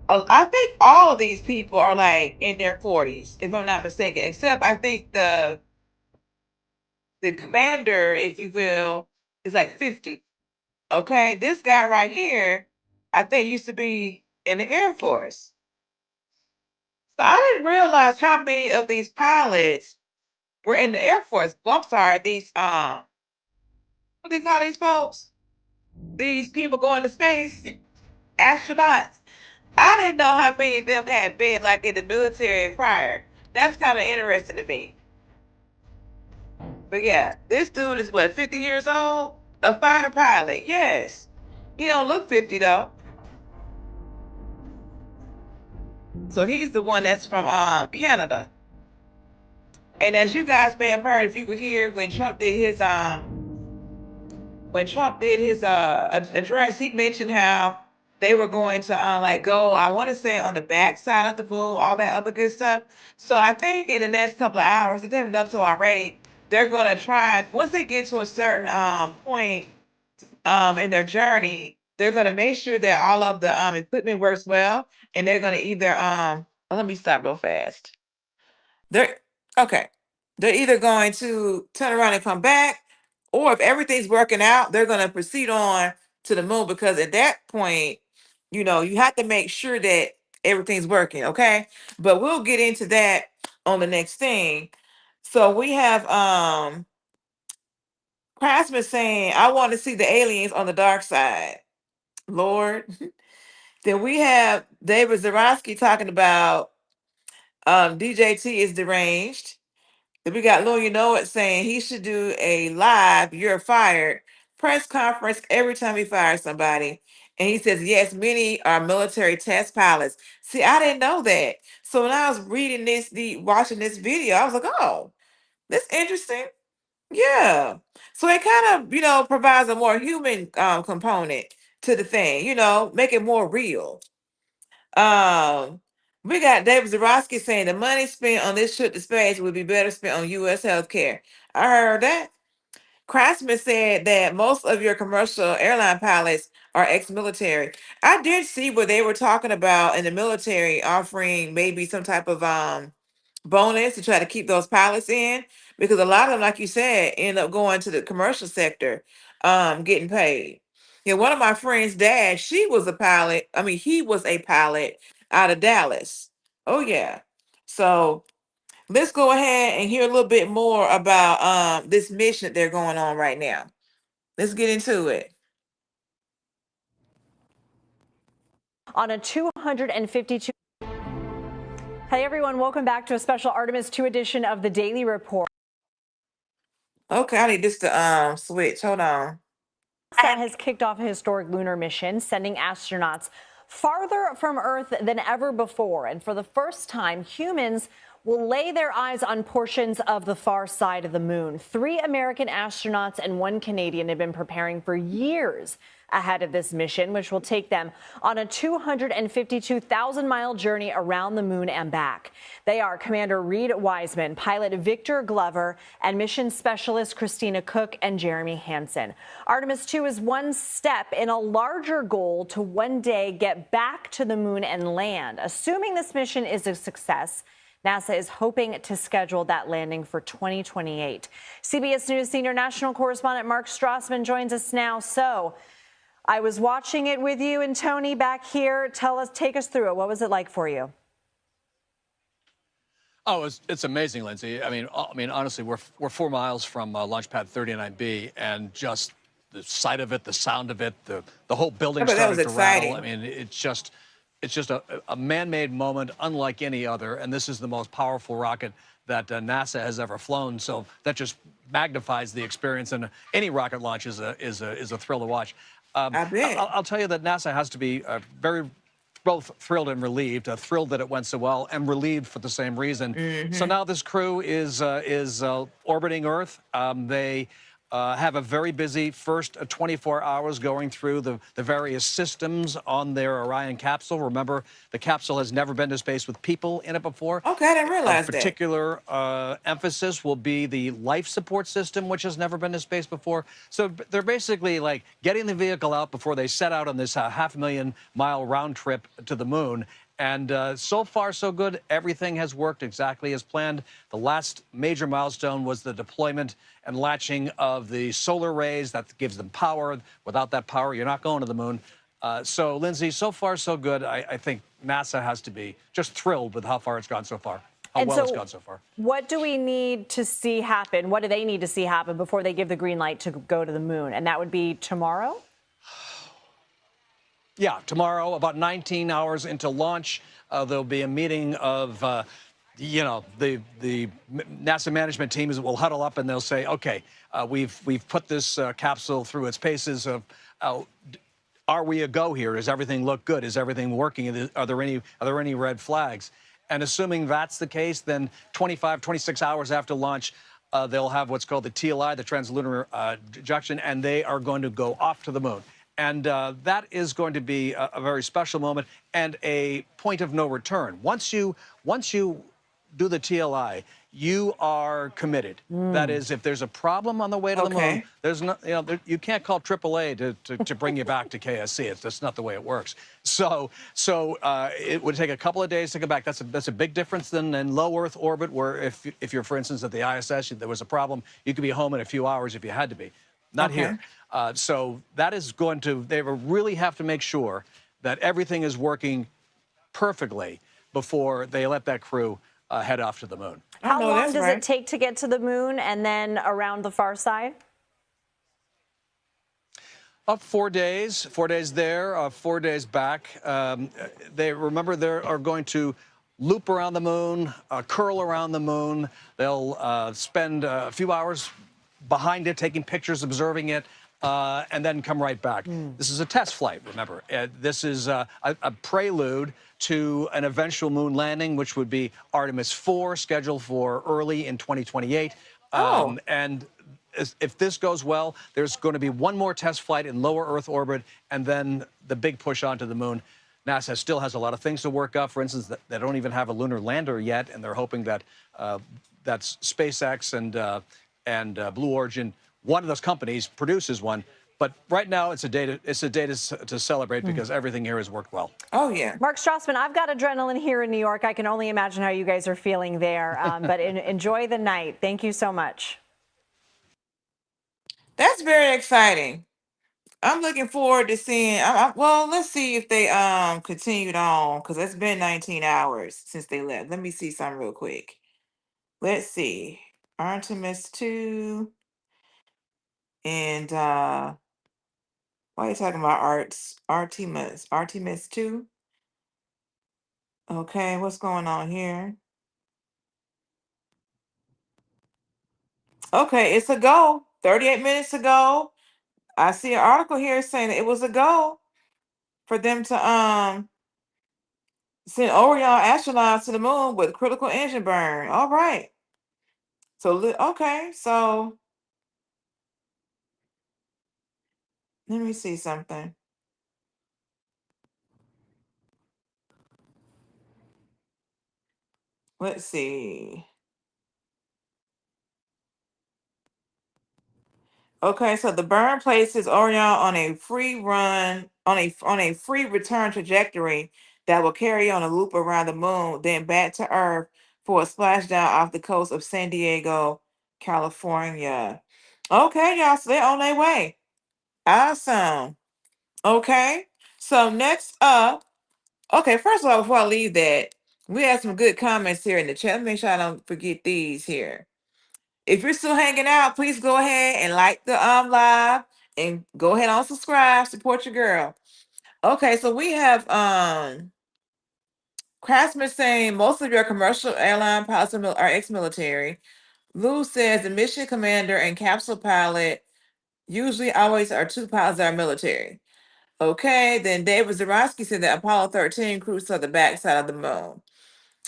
I think all of these people are like in their 40s, if I'm not mistaken, except I think the commander, if you will, is like 50. Okay, this guy right here, I think used to be in the Air Force. So I didn't realize how many of these pilots were in the Air Force. Well, I'm sorry, these what do they call these folks? These people going to space, astronauts. I didn't know how many of them had been like in the military prior. That's kind of interesting to me. But yeah, this dude is what, 50 years old? A fighter pilot, yes. He don't look 50 though. So he's the one that's from Canada. And as you guys may have heard, if you were here when Trump did his address, he mentioned how they were going to like go, I want to say on the back side of the moon, all that other good stuff. So I think in the next couple of hours, if they've done so already, they're going to try, once they get to a certain point in their journey, they're going to make sure that all of the equipment works well, and they're going to either let me stop real fast. They're okay. They're either going to turn around and come back, or if everything's working out, they're going to proceed on to the moon, because at that point, you know, you have to make sure that everything's working, okay? But we'll get into that on the next thing. So we have Craftsman saying, I want to see the aliens on the dark side. Lord. Then we have David Zarowski talking about DJT is deranged. Then we got Lil You Know It saying he should do a live, you're fired press conference every time he fires somebody. And he says, yes, many are military test pilots. See, I didn't know that. So when I was reading watching this video, I was like, oh, that's interesting. Yeah. So it kind of, provides a more human component to the thing, make it more real. We got David Zarowski saying the money spent on this trip to space would be better spent on U.S. healthcare. I heard that. Craftsman said that most of your commercial airline pilots are ex-military. I did see where they were talking about in the military offering maybe some type of bonus to try to keep those pilots in, because a lot of them, like you said, end up going to the commercial sector, getting paid. Yeah, one of my friends' dad, she was a pilot. I mean, he was a pilot out of Dallas. Oh yeah. So let's go ahead and hear a little bit more about this mission that they're going on right now. Let's get into it. On a 252. Hey everyone, welcome back to a special Artemis 2 edition of the Daily Report. Okay, I need this to switch. Hold on. NASA has kicked off a historic lunar mission, sending astronauts farther from Earth than ever before. And for the first time, humans will lay their eyes on portions of the far side of the moon. 3 American astronauts and 1 Canadian have been preparing for years ahead of this mission, which will take them on a 252,000-mile journey around the moon and back. They are Commander Reed Wiseman, pilot Victor Glover, and mission specialist Christina Cook and Jeremy Hansen. Artemis 2 is one step in a larger goal to one day get back to the moon and land. Assuming this mission is a success, NASA is hoping to schedule that landing for 2028. CBS News senior national correspondent Mark Strassman joins us now. So, I was watching it with you and Tony back here. Take us through it. What was it like for you? Oh, it's amazing, Lindsay. I mean, honestly, we're 4 miles from Launch Pad 39B, and just the sight of it, the sound of it, the whole building starting to rattle. I mean, it's just a man-made moment unlike any other, and this is the most powerful rocket that NASA has ever flown. So that just magnifies the experience, and any rocket launch is a thrill to watch. I'll tell you that NASA has to be very both thrilled and relieved. Thrilled that it went so well, and relieved for the same reason. So now this crew is orbiting Earth. They have a very busy first 24 hours going through the various systems on their Orion capsule. Remember, the capsule has never been to space with people in it before. Okay, I didn't realize that. Particular emphasis will be the life support system, which has never been to space before. So they're basically like getting the vehicle out before they set out on this 500,000-mile round trip to the moon. And so far, so good. Everything has worked exactly as planned. The last major milestone was the deployment and latching of the solar rays. That gives them power. Without that power, you're not going to the moon. So, Lindsay, so far, so good. I think NASA has to be just thrilled with how far it's gone so far, it's gone so far. What do we need to see happen? What do they need to see happen before they give the green light to go to the moon? And that would be tomorrow? Yeah, tomorrow, about 19 hours into launch, there'll be a meeting of, the NASA management teams will huddle up and they'll say, okay, we've put this capsule through its paces of, are we a go here? Does everything look good? Is everything working? Are there any red flags? And assuming that's the case, then 26 hours after launch, they'll have what's called the TLI, the translunar ejection, and they are going to go off to the moon. And that is going to be a very special moment and a point of no return. Once you do the TLI, you are committed. That is, if there's a problem on the way to the moon, there's no, you can't call AAA to bring you back to KSC. That's not the way it works. So it would take a couple of days to come back. That's a big difference than in low Earth orbit, where if you're, for instance, at the ISS, there was a problem, you could be home in a few hours if you had to be. Not here. So that is going to, they really have to make sure that everything is working perfectly before they let that crew head off to the moon. How long does it take to get to the moon and then around the far side? 4 days. 4 days there, 4 days back. They are going to loop around the moon, curl around the moon. They'll spend a few hours behind it, taking pictures, observing it, and then come right back. This is a test flight, remember. This is a prelude to an eventual moon landing, which would be Artemis 4, scheduled for early in 2028. And if this goes well, there's going to be one more test flight in lower Earth orbit, and then the big push onto the moon. NASA still has a lot of things to work out. For instance, they don't even have a lunar lander yet, and they're hoping that that's SpaceX and Blue Origin, one of those companies, produces one. But right now, it's a day to celebrate because everything here has worked well. Oh, yeah. Mark Strassman, I've got adrenaline here in New York. I can only imagine how you guys are feeling there. But enjoy the night. Thank you so much. That's very exciting. I'm looking forward to seeing. Well, let's see if they continued on because it's been 19 hours since they left. Let me see something real quick. Let's see. Artemis 2 and why are you talking about Artemis 2? Okay, what's going on here? Okay, it's a go. 38 minutes ago. I see an article here saying that it was a go for them to send Orion astronauts to the moon with critical engine burn. All right. So okay, so let me see something. Let's see. Okay, so the burn places Orion on a free run on a free return trajectory that will carry on a loop around the moon, then back to Earth for a splashdown off the coast of San Diego, California. Okay, y'all, so they're on their way. Awesome. Okay, so next up, okay, first of all, before I leave that, we have some good comments here in the chat. Let me make sure I don't forget these here. If you're still hanging out, please go ahead and like the live and go ahead and subscribe, support your girl. Okay, so we have Craftsman saying most of your commercial airline pilots are ex-military. Lou says the mission commander and capsule pilot usually always are two pilots that are military. Okay, then David Zarowski said that Apollo 13 crew saw the backside of the moon.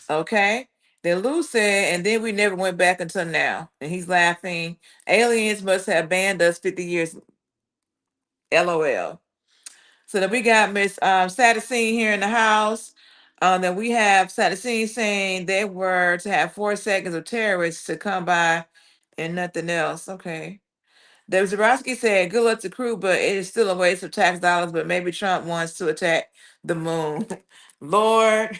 Okay. Then Lou said, and then we never went back until now. And he's laughing. Aliens must have banned us 50 years. LOL. So then we got Miss Sadicine here in the house. Then we have Sadicine saying they were to have 4 seconds of terrorists to come by and nothing else. Okay. David Zarowski said, good luck to crew, but it is still a waste of tax dollars, but maybe Trump wants to attack the moon. Lord.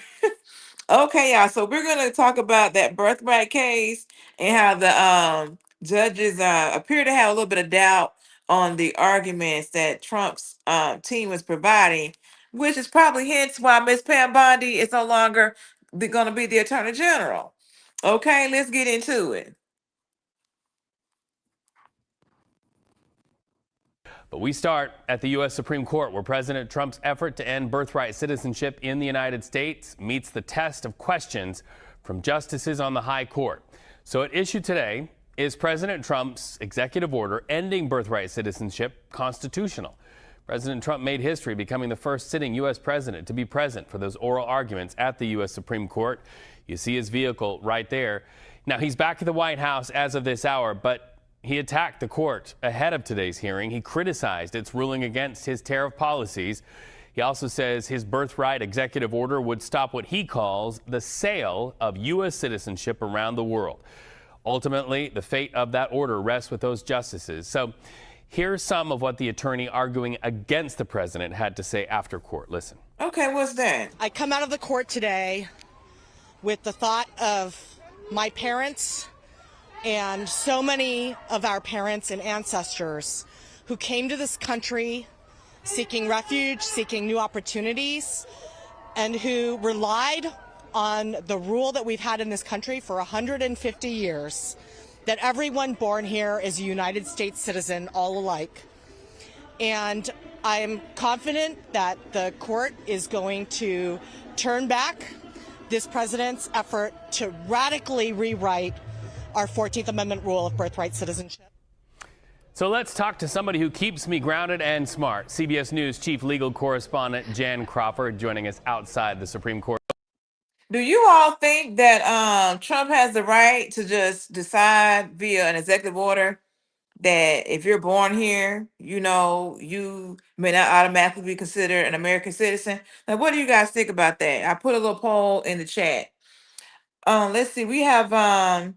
Okay, y'all. So we're gonna talk about that birthright case and how the judges appear to have a little bit of doubt on the arguments that Trump's team was providing, which is probably hence why Miss Pam Bondi is no longer going to be the Attorney General. Okay, let's get into it. But we start at the U.S. Supreme Court, where President Trump's effort to end birthright citizenship in the United States meets the test of questions from justices on the high court. So at issue today, is President Trump's executive order ending birthright citizenship constitutional? President Trump made history, becoming the first sitting U.S. president to be present for those oral arguments at the U.S. Supreme Court. You see his vehicle right there. Now, he's back at the White House as of this hour, but he attacked the court ahead of today's hearing. He criticized its ruling against his tariff policies. He also says his birthright executive order would stop what he calls the sale of U.S. citizenship around the world. Ultimately, the fate of that order rests with those justices. So here's some of what the attorney arguing against the president had to say after court. Listen. Okay, what's that? I come out of the court today with the thought of my parents and so many of our parents and ancestors who came to this country seeking refuge, seeking new opportunities, and who relied on the rule that we've had in this country for 150 years, that everyone born here is a United States citizen, all alike. And I am confident that the court is going to turn back this president's effort to radically rewrite our 14th Amendment rule of birthright citizenship. So let's talk to somebody who keeps me grounded and smart. CBS News chief legal correspondent Jan Crawford joining us outside the Supreme Court. Do you all think that Trump has the right to just decide via an executive order that if you're born here, you know, you may not automatically be considered an American citizen? Like, what do you guys think about that? I put a little poll in the chat. Let's see. We have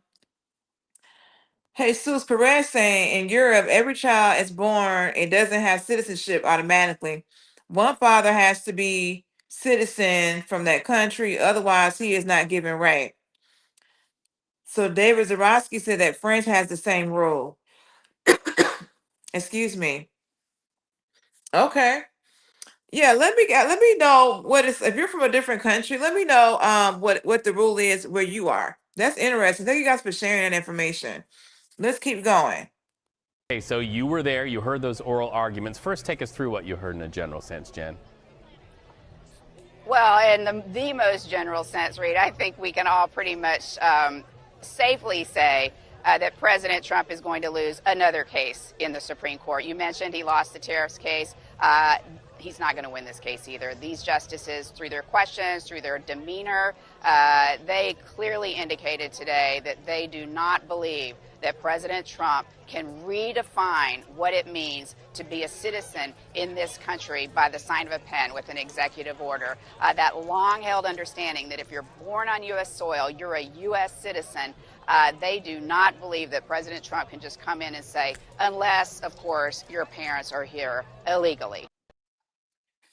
Jesus Perez saying in Europe, every child is born, it doesn't have citizenship automatically. One father has to be citizen from that country, otherwise he is not given right. So David Zarowski said that France has the same rule. Excuse me. Okay. Yeah, let me know what is if you're from a different country, let me know what the rule is where you are. That's interesting. Thank you guys for sharing that information. Let's keep going. Okay, so you were there, you heard those oral arguments. First, take us through what you heard in a general sense, Jen. Well, in the most general sense, Reed, I think we can all pretty much safely say that President Trump is going to lose another case in the Supreme Court. You mentioned he lost the tariffs case. He's not going to win this case either. These justices, through their questions, through their demeanor, they clearly indicated today that they do not believe that President Trump can redefine what it means to be a citizen in this country by the sign of a pen with an executive order. That long-held understanding that if you're born on U.S. soil, you're a U.S. citizen. They do not believe that President Trump can just come in and say, unless, of course, your parents are here illegally.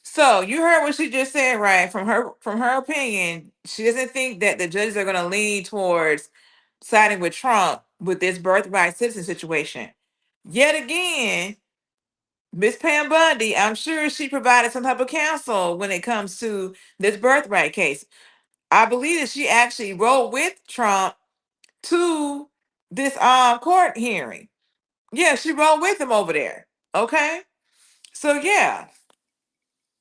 So you heard what she just said, right? From her opinion, she doesn't think that the judges are going to lean towards siding with Trump with this birthright citizen situation. Yet again, Miss Pam Bondi, I'm sure she provided some type of counsel when it comes to this birthright case. I believe that she actually rode with Trump to this court hearing. Yeah, she rode with him over there. Okay, so yeah.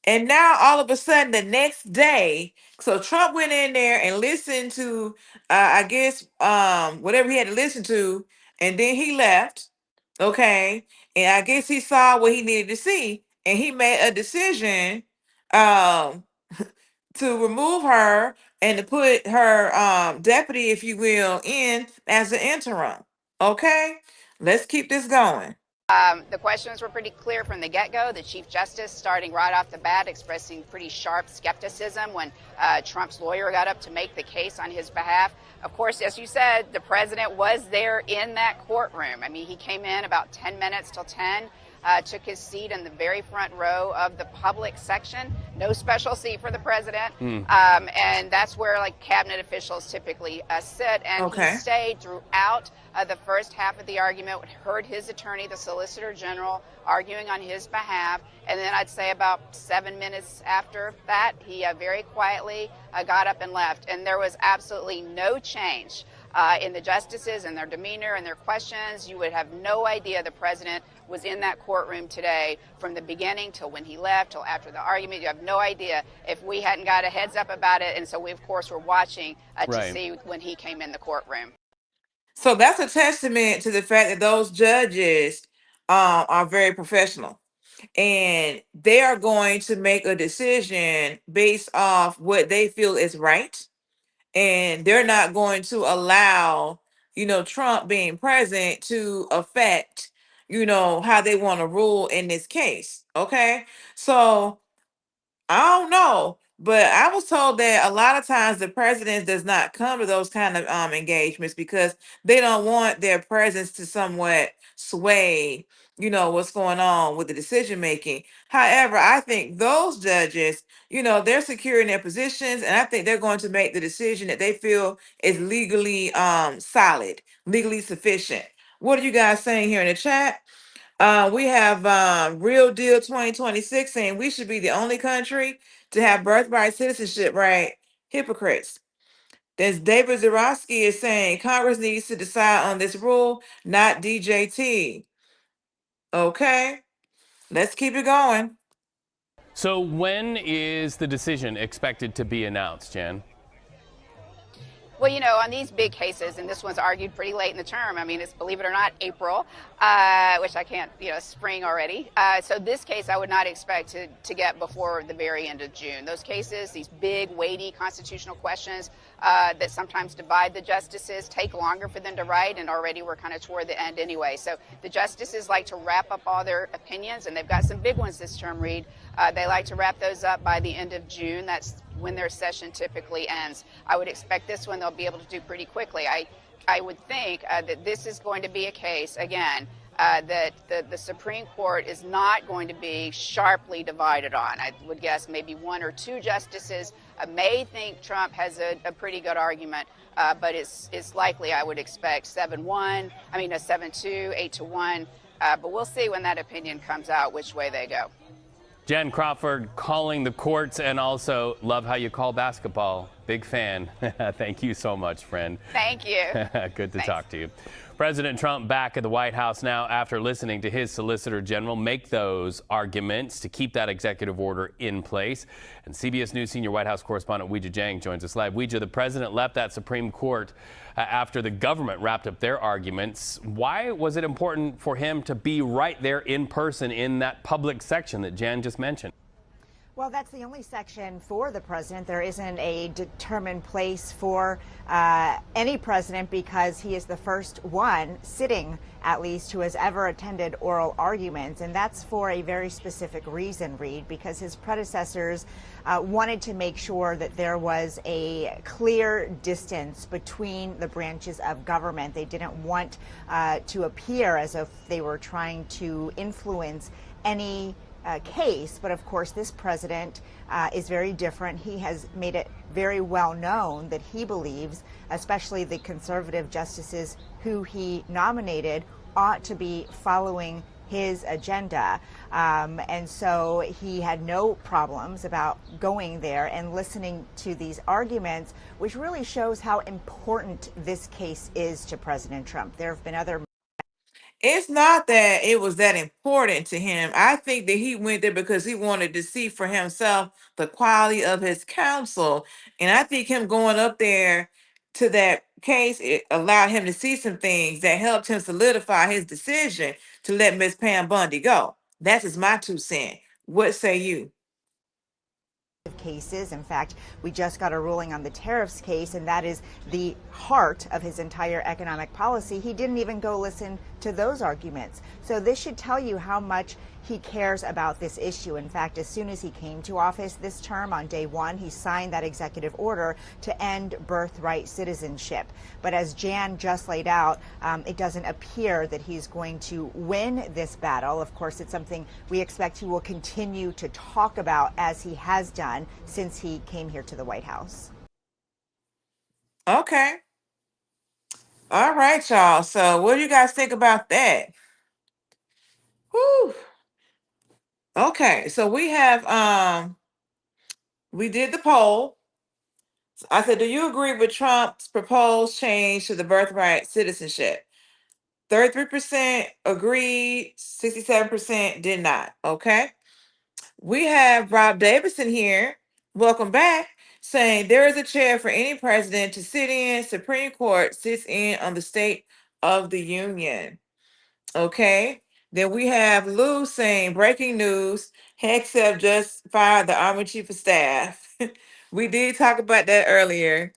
And now all of a sudden the next day, so Trump went in there and listened to I guess whatever he had to listen to, and then he left. Okay. And I guess he saw what he needed to see, and he made a decision um to remove her and to put her deputy, if you will, in as an interim. Okay, let's keep this going. The questions were pretty clear from the get-go. The Chief Justice, starting right off the bat, expressing pretty sharp skepticism when Trump's lawyer got up to make the case on his behalf. Of course, as you said, the president was there in that courtroom. I mean, he came in about 10 minutes till 10. Took his seat in the very front row of the public section. No special seat for the president. And that's where like cabinet officials typically sit. And he stayed throughout the first half of the argument, heard his attorney, the Solicitor General, arguing on his behalf. And then I'd say about 7 minutes after that, he very quietly got up and left. And there was absolutely no change in the justices and their demeanor and their questions. You would have no idea the president was in that courtroom today from the beginning till when he left, till after the argument. You have no idea if we hadn't got a heads up about it. And so we, of course, were watching to see when he came in the courtroom. So that's a testament to the fact that those judges are very professional. And they are going to make a decision based off what they feel is right. And they're not going to allow, Trump being present to affect, how they want to rule in this case. Okay. So I don't know, but I was told that a lot of times the president does not come to those kind of engagements because they don't want their presence to somewhat sway, what's going on with the decision making. However, I think those judges, they're secure in their positions, and I think they're going to make the decision that they feel is legally solid, legally sufficient. What are you guys saying here in the chat? We have Real Deal 2026 saying we should be the only country to have birthright citizenship, right? Hypocrites. There's David Zarowski is saying Congress needs to decide on this rule, not DJT. Okay, let's keep it going. So when is the decision expected to be announced, Jen? Well, on these big cases, and this one's argued pretty late in the term. I mean, it's, believe it or not, April, which I can't, spring already. So this case I would not expect to get before the very end of June. Those cases, these big, weighty constitutional questions that sometimes divide the justices, take longer for them to write, and already we're kind of toward the end anyway. So the justices like to wrap up all their opinions, and they've got some big ones this term, Reed. They like to wrap those up by the end of June. That's when their session typically ends. I would expect this one they'll be able to do pretty quickly. I would think that this is going to be a case, again, that the Supreme Court is not going to be sharply divided on. I would guess maybe one or two justices may think Trump has a pretty good argument, but it's likely, I would expect, 7-2, 8-1. But we'll see when that opinion comes out which way they go. Jen Crawford calling the courts, and also love how you call basketball. Big fan. Thank you so much, friend. Thank you. Good to talk to you. President Trump back at the White House now after listening to his Solicitor General make those arguments to keep that executive order in place. And CBS News senior White House correspondent Weijia Jiang joins us live. Weijia, the president left that Supreme Court after the government wrapped up their arguments. Why was it important for him to be right there in person in that public section that Jan just mentioned? Well, that's the only section for the president. There isn't a determined place for any president because he is the first one sitting, at least, who has ever attended oral arguments. And that's for a very specific reason, Reed, because his predecessors wanted to make sure that there was a clear distance between the branches of government. They didn't want to appear as if they were trying to influence any case, but of course this president is very different. He has made it very well known that he believes, especially the conservative justices who he nominated, ought to be following his agenda. And so he had no problems about going there and listening to these arguments, which really shows how important this case is to President Trump. There have been other. It's not that it was that important to him. I think that he went there because he wanted to see for himself the quality of his counsel. And I think him going up there to that case, it allowed him to see some things that helped him solidify his decision to let Miss Pam Bondi go. That is my 2 cents. What say you? Cases. In fact, we just got a ruling on the tariffs case, and that is the heart of his entire economic policy. He didn't even go listen to those arguments. So this should tell you how much he cares about this issue. In fact, as soon as he came to office this term on day 1, he signed that executive order to end birthright citizenship. But as Jan just laid out, it doesn't appear that he's going to win this battle. Of course, it's something we expect he will continue to talk about, as he has done since he came here to the White House. Okay. All right, y'all. So what do you guys think about that? Whew. Okay, so we have we did the poll. I said, do you agree with Trump's proposed change to the birthright citizenship? 33% agreed, 67% did not. Okay. We have Rob Davidson here. Welcome back. Saying there is a chair for any president to sit in. Supreme Court sits in on the State of the Union. Okay. Then we have Lou saying breaking news. Hegseth just fired the Army Chief of Staff. We did talk about that earlier.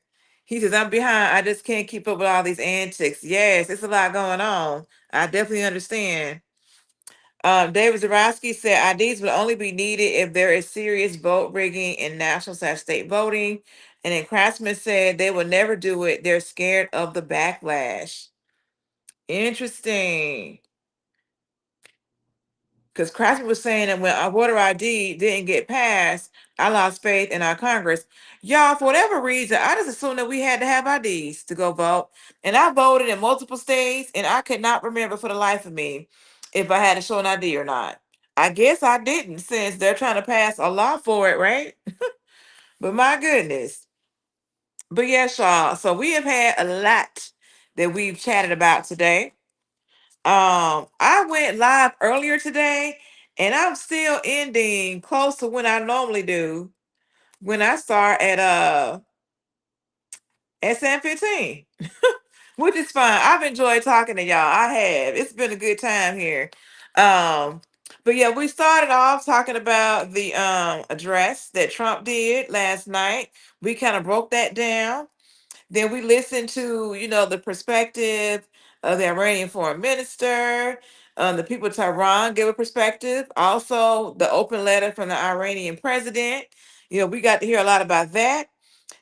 He says, I'm behind. I just can't keep up with all these antics. Yes, it's a lot going on. I definitely understand. David Zarowski said IDs will only be needed if there is serious vote rigging in national/state voting. And then Craftsman said they will never do it. They're scared of the backlash. Interesting. Because Craftsman was saying that when our voter ID didn't get passed, I lost faith in our Congress. Y'all, for whatever reason, I just assumed that we had to have IDs to go vote. And I voted in multiple states, and I could not remember for the life of me if I had to show an ID or not. I guess I didn't, since they're trying to pass a law for it, right? But my goodness. But yes, y'all. So we have had a lot that we've chatted about today. I went live earlier today, and I'm still ending close to when I normally do when I start at 7:15, which is fine. I've enjoyed talking to y'all. I have. It's been a good time here. But yeah, we started off talking about the address that Trump did last night. We kind of broke that down. Then we listened to, the perspective of the Iranian foreign minister. The people of Tehran gave a perspective. Also, the open letter from the Iranian president. We got to hear a lot about that.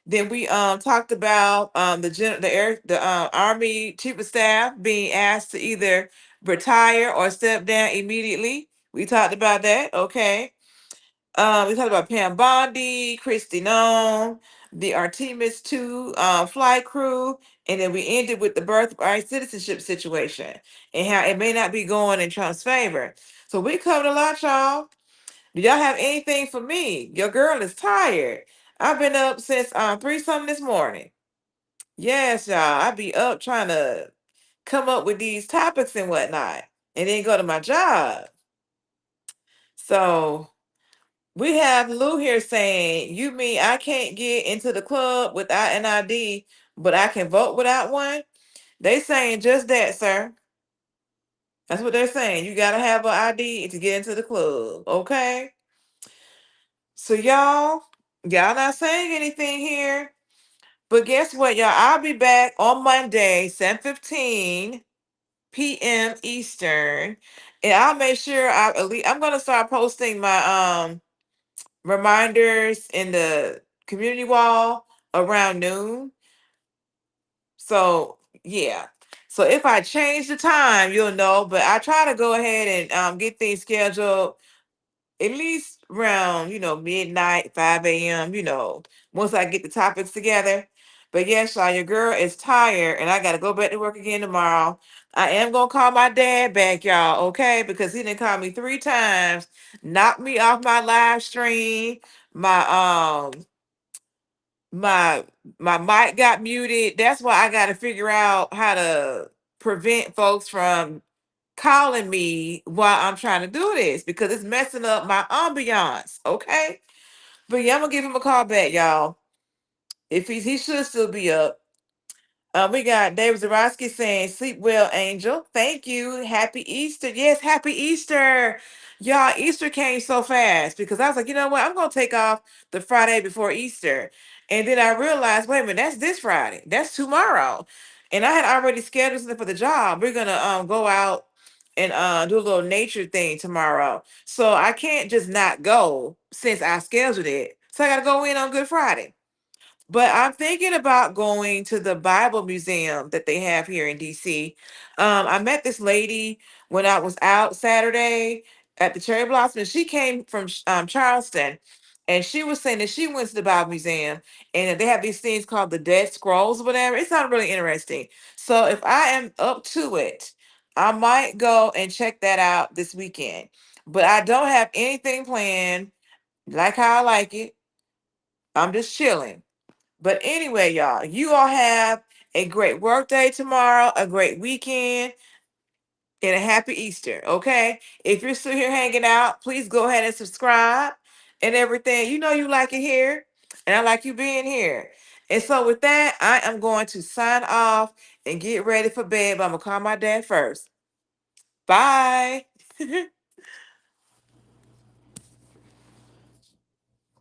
Then we talked about the Army Chief of Staff being asked to either retire or step down immediately. We talked about that. Okay. We talked about Pam Bondi, Kristi Noem, the Artemis 2 flight crew, and then we ended with the birthright citizenship situation and how it may not be going in Trump's favor. So we covered a lot, y'all. Do y'all have anything for me? Your girl is tired. I've been up since 3 something this morning. Yes, y'all. I be up trying to come up with these topics and whatnot, and then go to my job. So we have Lou here saying, "You mean I can't get into the club without an ID, but I can vote without one?" They saying just that, sir. That's what they're saying. You gotta have an ID to get into the club, okay? So y'all not saying anything here. But guess what, y'all? I'll be back on Monday, 7:15 p.m. Eastern. And I'll make sure I'm gonna start posting my reminders in the community wall around noon. So yeah. So if I change the time, you'll know. But I try to go ahead and get things scheduled at least around, midnight, 5 a.m., once I get the topics together. But yes, y'all, your girl is tired and I got to go back to work again tomorrow. I am going to call my dad back, y'all, okay? Because he didn't call me 3 times, knocked me off my live stream. My mic got muted. That's why I got to figure out how to prevent folks from calling me while I'm trying to do this because it's messing up my ambiance. Okay. But yeah, I'm gonna give him a call back, y'all. If he should still be up. We got David Zarowski saying, "Sleep well, Angel." Thank you. Happy Easter. Yes, happy Easter. Y'all, Easter came so fast because I was like, you know what? I'm gonna take off the Friday before Easter. And then I realized, wait a minute, that's this Friday. That's tomorrow. And I had already scheduled something for the job. We're gonna go out and do a little nature thing tomorrow. So I can't just not go since I scheduled it. So I gotta go in on Good Friday. But I'm thinking about going to the Bible Museum that they have here in DC. I met this lady when I was out Saturday at the Cherry Blossom. And she came from Charleston, and she was saying that she went to the Bible Museum and that they have these things called the Dead Scrolls or whatever. It sounded really interesting. So if I am up to it, I might go and check that out this weekend. But I don't have anything planned, like how I like it. I'm just chilling. But anyway, y'all, you all have a great work day tomorrow, a great weekend, and a happy Easter. Okay. If you're still here hanging out, please go ahead and subscribe and everything. You know you like it here, and I like you being here. And so with that, I am going to sign off and get ready for bed. But I'm gonna call my dad first. Bye.